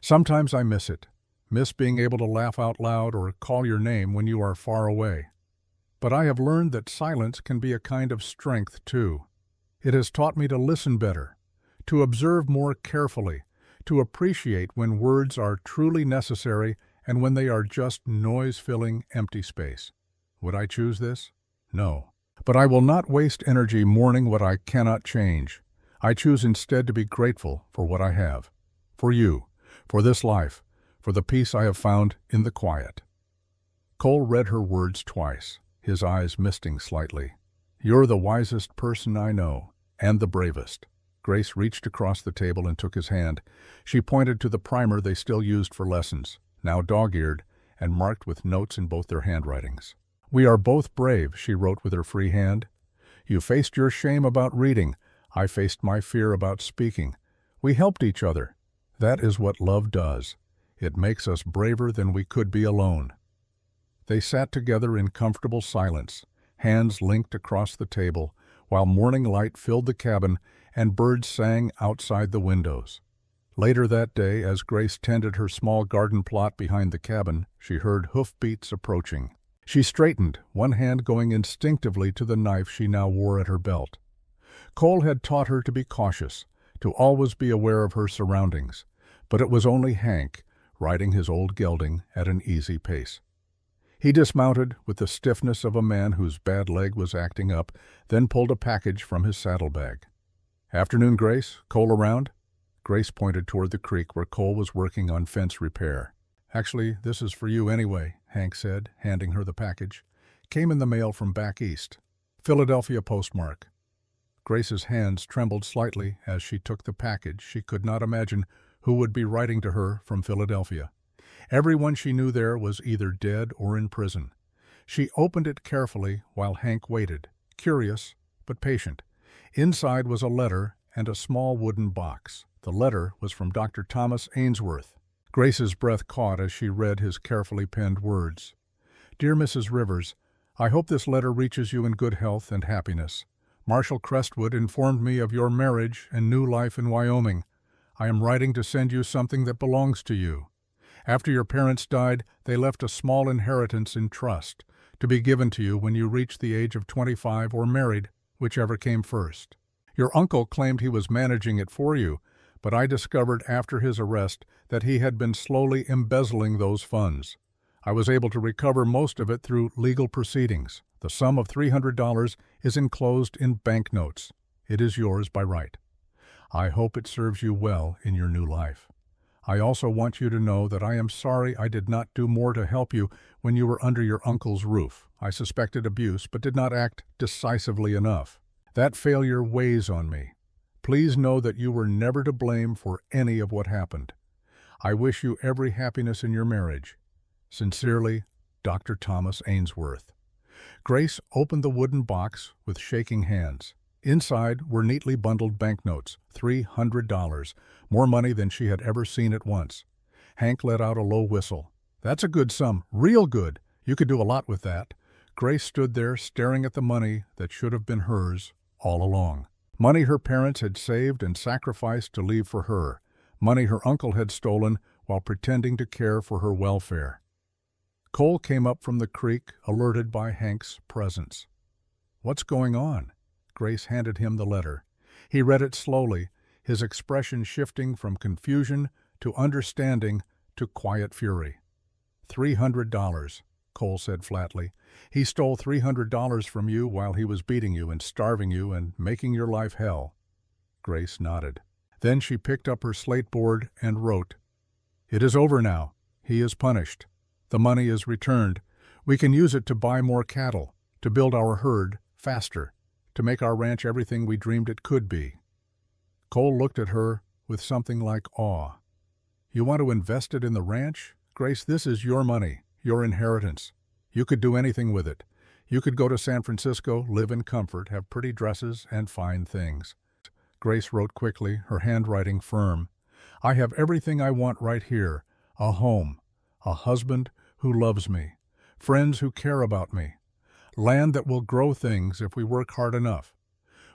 S1: "Sometimes I miss it. Miss being able to laugh out loud or call your name when you are far away. But I have learned that silence can be a kind of strength, too. It has taught me to listen better, to observe more carefully, to appreciate when words are truly necessary and when they are just noise-filling empty space. Would I choose this? No. But I will not waste energy mourning what I cannot change. I choose instead to be grateful for what I have. For you, for this life, for the peace I have found in the quiet." Cole read her words twice, his eyes misting slightly. "You're the wisest person I know, and the bravest." Grace reached across the table and took his hand. She pointed to the primer they still used for lessons, now dog-eared, and marked with notes in both their handwritings. "We are both brave," she wrote with her free hand. "You faced your shame about reading. I faced my fear about speaking. We helped each other. That is what love does. It makes us braver than we could be alone." They sat together in comfortable silence, hands linked across the table, while morning light filled the cabin and birds sang outside the windows. Later that day, as Grace tended her small garden plot behind the cabin, she heard hoofbeats approaching. She straightened, one hand going instinctively to the knife she now wore at her belt. Cole had taught her to be cautious, to always be aware of her surroundings, but it was only Hank, riding his old gelding at an easy pace. He dismounted with the stiffness of a man whose bad leg was acting up, then pulled a package from his saddlebag. "Afternoon, Grace. Cole around?" Grace pointed toward the creek where Cole was working on fence repair. "Actually, this is for you anyway," Hank said, handing her the package. "Came in the mail from back east. Philadelphia postmark." Grace's hands trembled slightly as she took the package. She could not imagine who would be writing to her from Philadelphia. Everyone she knew there was either dead or in prison. She opened it carefully while Hank waited, curious but patient. Inside was a letter and a small wooden box. The letter was from Dr. Thomas Ainsworth. Grace's breath caught as she read his carefully penned words. "Dear Mrs. Rivers, I hope this letter reaches you in good health and happiness. Marshal Crestwood informed me of your marriage and new life in Wyoming. I am writing to send you something that belongs to you. After your parents died, they left a small inheritance in trust, to be given to you when you reach the age of 25 or married, whichever came first. Your uncle claimed he was managing it for you, but I discovered after his arrest that he had been slowly embezzling those funds. I was able to recover most of it through legal proceedings. The sum of $300 is enclosed in banknotes. It is yours by right. I hope it serves you well in your new life. I also want you to know that I am sorry I did not do more to help you when you were under your uncle's roof. I suspected abuse, but did not act decisively enough. That failure weighs on me. Please know that you were never to blame for any of what happened. I wish you every happiness in your marriage. Sincerely, Dr. Thomas Ainsworth. Grace opened the wooden box with shaking hands. Inside were neatly bundled banknotes, $300, more money than she had ever seen at once. Hank let out a low whistle. That's a good sum, real good. You could do a lot with that. Grace stood there staring at the money that should have been hers all along. Money her parents had saved and sacrificed to leave for her. Money her uncle had stolen while pretending to care for her welfare. Cole came up from the creek, alerted by Hank's presence. "What's going on?" Grace handed him the letter. He read it slowly, his expression shifting from confusion to understanding to quiet fury. $300, Cole said flatly. He stole $300 from you while he was beating you and starving you and making your life hell. Grace nodded. Then she picked up her slate board and wrote, "It is over now. He is punished. The money is returned. We can use it to buy more cattle, to build our herd faster, to make our ranch everything we dreamed it could be." Cole looked at her with something like awe. "You want to invest it in the ranch? Grace, this is your money, your inheritance. You could do anything with it. You could go to San Francisco, live in comfort, have pretty dresses and fine things." Grace wrote quickly, her handwriting firm. "I have everything I want right here. A home, a husband who loves me, friends who care about me, land that will grow things if we work hard enough.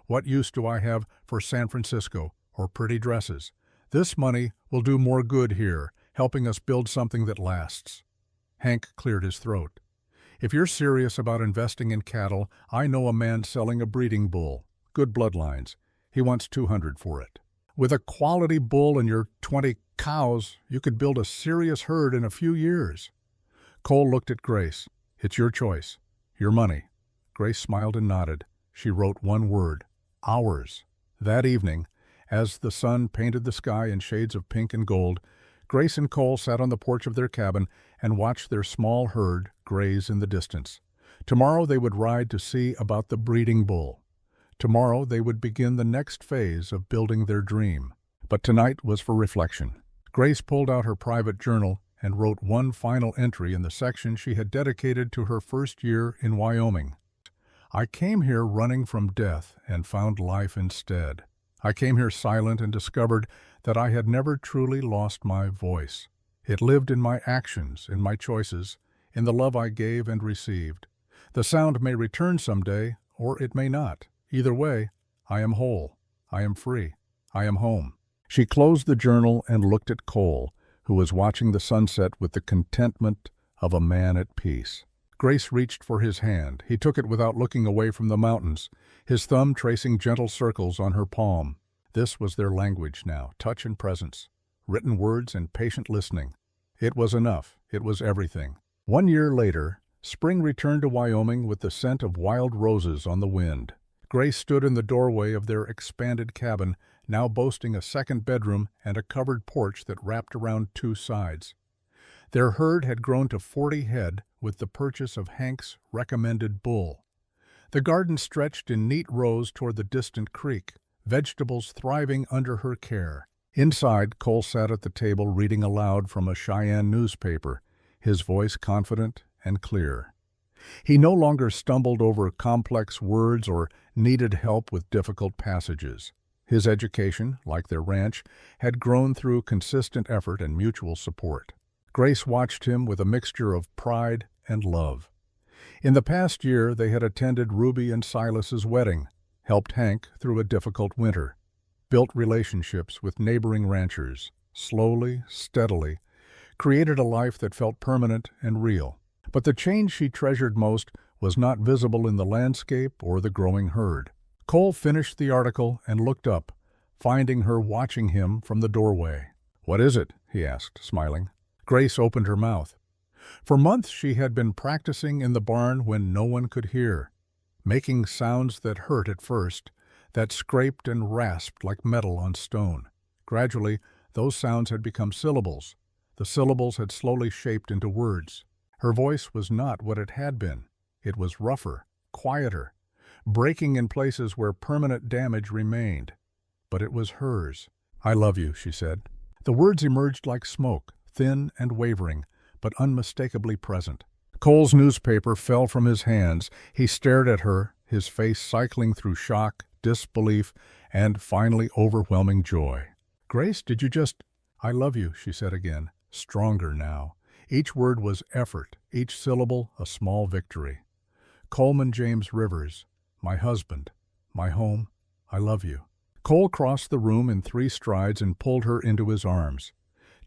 S1: What use do I have for San Francisco or pretty dresses? This money will do more good here, helping us build something that lasts." Hank cleared his throat. "If you're serious about investing in cattle, I know a man selling a breeding bull. Good bloodlines. He wants $200 for it. With a quality bull and your 20 cows, you could build a serious herd in a few years." Cole looked at Grace. "It's your choice. Your money." Grace smiled and nodded. She wrote one word: ours. That evening, as the sun painted the sky in shades of pink and gold, Grace and Cole sat on the porch of their cabin and watched their small herd graze in the distance. Tomorrow they would ride to see about the breeding bull. Tomorrow they would begin the next phase of building their dream. But tonight was for reflection. Grace pulled out her private journal and wrote one final entry in the section she had dedicated to her first year in Wyoming. "I came here running from death and found life instead. I came here silent and discovered that I had never truly lost my voice. It lived in my actions, in my choices, in the love I gave and received. The sound may return someday, or it may not. Either way, I am whole. I am free. I am home." She closed the journal and looked at Cole, who was watching the sunset with the contentment of a man at peace. Grace reached for his hand. He took it without looking away from the mountains, his thumb tracing gentle circles on her palm. This was their language now, touch and presence, written words and patient listening. It was enough. It was everything. 1 year later, spring returned to Wyoming with the scent of wild roses on the wind. Grace stood in the doorway of their expanded cabin, now boasting a second bedroom and a covered porch that wrapped around 2 sides. Their herd had grown to 40 head with the purchase of Hank's recommended bull. The garden stretched in neat rows toward the distant creek, vegetables thriving under her care. Inside, Cole sat at the table reading aloud from a Cheyenne newspaper, his voice confident and clear. He no longer stumbled over complex words or needed help with difficult passages. His education, like their ranch, had grown through consistent effort and mutual support. Grace watched him with a mixture of pride and love. In the past year, they had attended Ruby and Silas's wedding, helped Hank through a difficult winter, built relationships with neighboring ranchers, slowly, steadily, created a life that felt permanent and real. But the change she treasured most was not visible in the landscape or the growing herd. Cole finished the article and looked up, finding her watching him from the doorway. "What is it?" he asked, smiling. Grace opened her mouth. For months she had been practicing in the barn when no one could hear, making sounds that hurt at first, that scraped and rasped like metal on stone. Gradually, Those sounds had become syllables. The syllables had slowly shaped into words. Her voice was not what it had been. It was rougher, quieter, breaking in places where permanent damage remained. But it was hers. "I love you," she said. The words emerged like smoke, thin and wavering, but unmistakably present. Cole's newspaper fell from his hands. He stared at her, his face cycling through shock, disbelief, and finally overwhelming joy. "Grace, did you just—" "I love you," she said again, stronger now. Each word was effort, each syllable a small victory. "Coleman James Rivers, my husband, my home, I love you." Cole crossed the room in 3 strides and pulled her into his arms.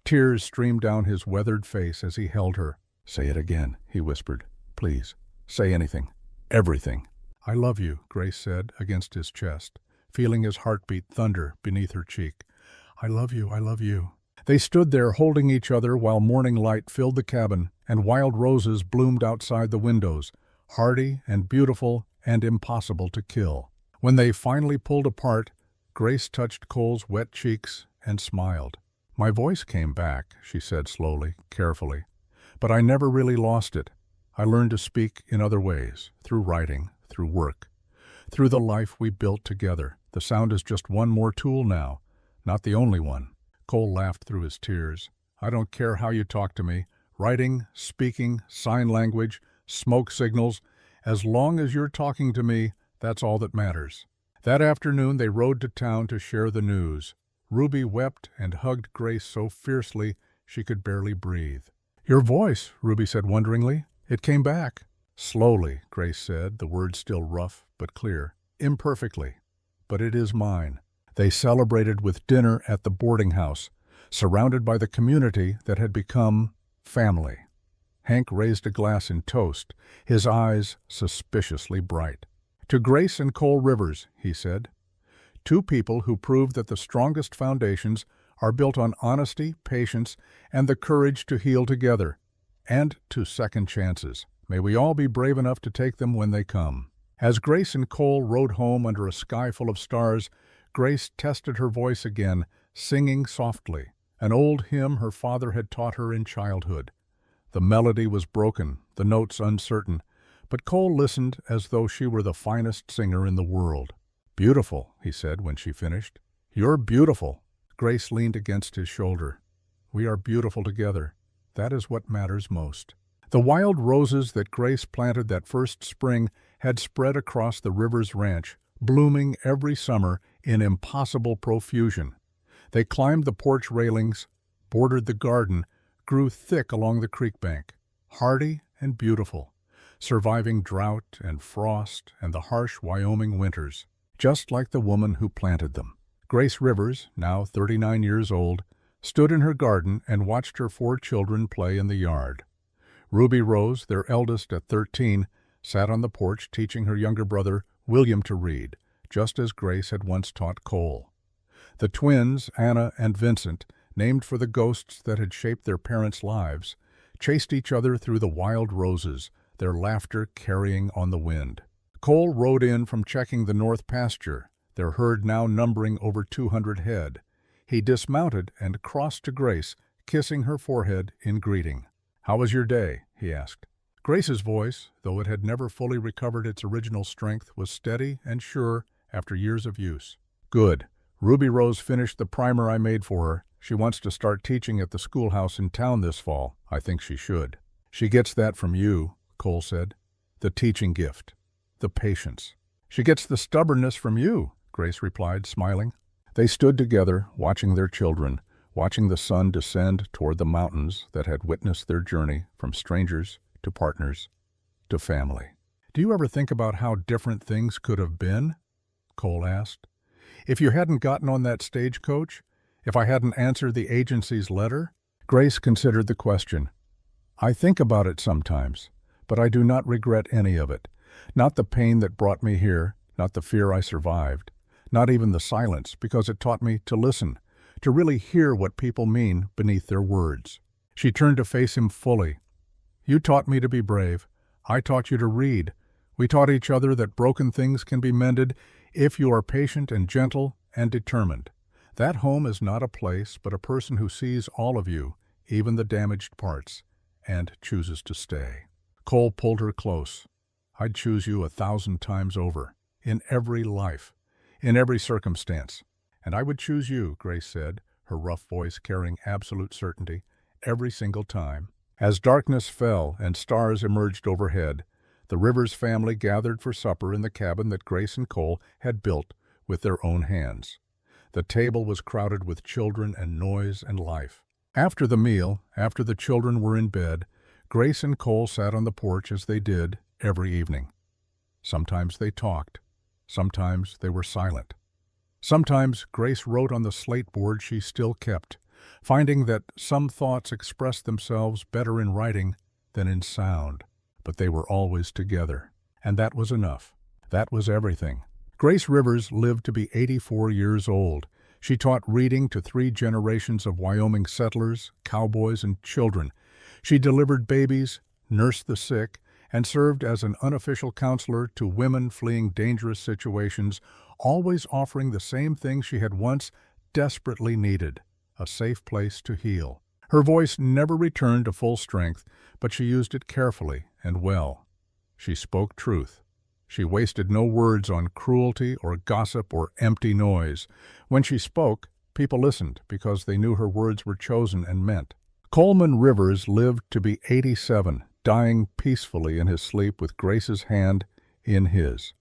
S1: Tears streamed down his weathered face as he held her. "Say it again," he whispered. "Please, say anything, everything." "I love you," Grace said against his chest, feeling his heartbeat thunder beneath her cheek. "I love you, I love you." They stood there holding each other while morning light filled the cabin and wild roses bloomed outside the windows, hardy and beautiful and impossible to kill. When they finally pulled apart, Grace touched Cole's wet cheeks and smiled. "My voice came back," she said slowly, carefully. "But I never really lost it. I learned to speak in other ways, through writing, through work, through the life we built together. The sound is just one more tool now, not the only one." Cole laughed through his tears. "I don't care how you talk to me, writing, speaking, sign language, smoke signals. As long as you're talking to me, that's all that matters." That afternoon they rode to town to share the news. Ruby wept and hugged Grace so fiercely she could barely breathe. "Your voice," Ruby said wonderingly. "It came back." "Slowly," Grace said, the words still rough but clear. "Imperfectly. But it is mine." They celebrated with dinner at the boarding house, surrounded by the community that had become family. Hank raised a glass in toast, his eyes suspiciously bright. "To Grace and Cole Rivers," he said. "Two people who proved that the strongest foundations are built on honesty, patience, and the courage to heal together. And to second chances. May we all be brave enough to take them when they come." As Grace and Cole rode home under a sky full of stars, Grace tested her voice again, singing softly, an old hymn her father had taught her in childhood. The melody was broken, the notes uncertain, but Cole listened as though she were the finest singer in the world. "Beautiful," he said when she finished. "You're beautiful." Grace leaned against his shoulder. "We are beautiful together. That is what matters most." The wild roses that Grace planted that first spring had spread across the Rivers Ranch, blooming every summer in impossible profusion. They climbed the porch railings, bordered the garden, grew thick along the creek bank, hardy and beautiful, surviving drought and frost and the harsh Wyoming winters, just like the woman who planted them. Grace Rivers, now 39 years old, stood in her garden and watched her 4 children play in the yard. Ruby Rose, their eldest at 13, sat on the porch teaching her younger brother William to read, just as Grace had once taught Cole. The twins, Anna and Vincent, named for the ghosts that had shaped their parents' lives, chased each other through the wild roses, their laughter carrying on the wind. Cole rode in from checking the north pasture, their herd now numbering over 200 head. He dismounted and crossed to Grace, kissing her forehead in greeting. "How was your day?" he asked. Grace's voice, though it had never fully recovered its original strength, was steady and sure after years of use. "Good. Ruby Rose finished the primer I made for her. She wants to start teaching at the schoolhouse in town this fall. I think she should." "She gets that from you," Cole said. "The teaching gift. The patience." "She gets the stubbornness from you," Grace replied, smiling. They stood together, watching their children, watching the sun descend toward the mountains that had witnessed their journey from strangers to partners to family. "Do you ever think about how different things could have been?" Cole asked. "If you hadn't gotten on that stagecoach? If I hadn't answered the agency's letter?" Grace considered the question. "I think about it sometimes, but I do not regret any of it. Not the pain that brought me here, not the fear I survived, not even the silence, because it taught me to listen, to really hear what people mean beneath their words." She turned to face him fully. "You taught me to be brave. I taught you to read. We taught each other that broken things can be mended if you are patient and gentle and determined. That home is not a place, but a person who sees all of you, even the damaged parts, and chooses to stay. Cole pulled her close. I'd choose you 1,000 times over, in every life, in every circumstance. And I would choose you, Grace said, her rough voice carrying absolute certainty, every single time. As darkness fell and stars emerged overhead, the Rivers family gathered for supper in the cabin that Grace and Cole had built with their own hands. The table was crowded with children and noise and life. After the meal, after the children were in bed, Grace and Cole sat on the porch as they did every evening. Sometimes they talked. Sometimes they were silent. Sometimes Grace wrote on the slate board she still kept, finding that some thoughts expressed themselves better in writing than in sound. But they were always together, and that was enough. That was everything. Grace Rivers lived to be 84 years old. She taught reading to 3 generations of Wyoming settlers, cowboys, and children. She delivered babies, nursed the sick, and served as an unofficial counselor to women fleeing dangerous situations, always offering the same thing she had once desperately needed: a safe place to heal. Her voice never returned to full strength, but she used it carefully and well. She spoke truth. She wasted no words on cruelty or gossip or empty noise. When she spoke, people listened because they knew her words were chosen and meant. Coleman Rivers lived to be 87, dying peacefully in his sleep with Grace's hand in his.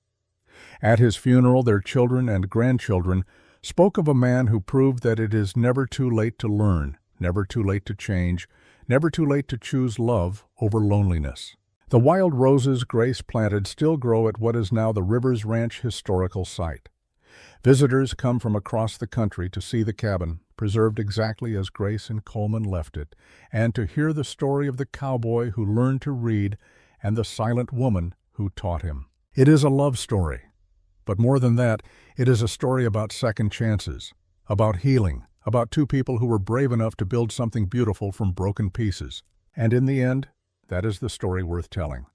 S1: At his funeral, their children and grandchildren spoke of a man who proved that it is never too late to learn, never too late to change, never too late to choose love over loneliness. The wild roses Grace planted still grow at what is now the Rivers Ranch Historical Site. Visitors come from across the country to see the cabin, preserved exactly as Grace and Coleman left it, and to hear the story of the cowboy who learned to read and the silent woman who taught him. It is a love story, but more than that, it is a story about second chances, about healing, about 2 people who were brave enough to build something beautiful from broken pieces. And in the end, that is the story worth telling.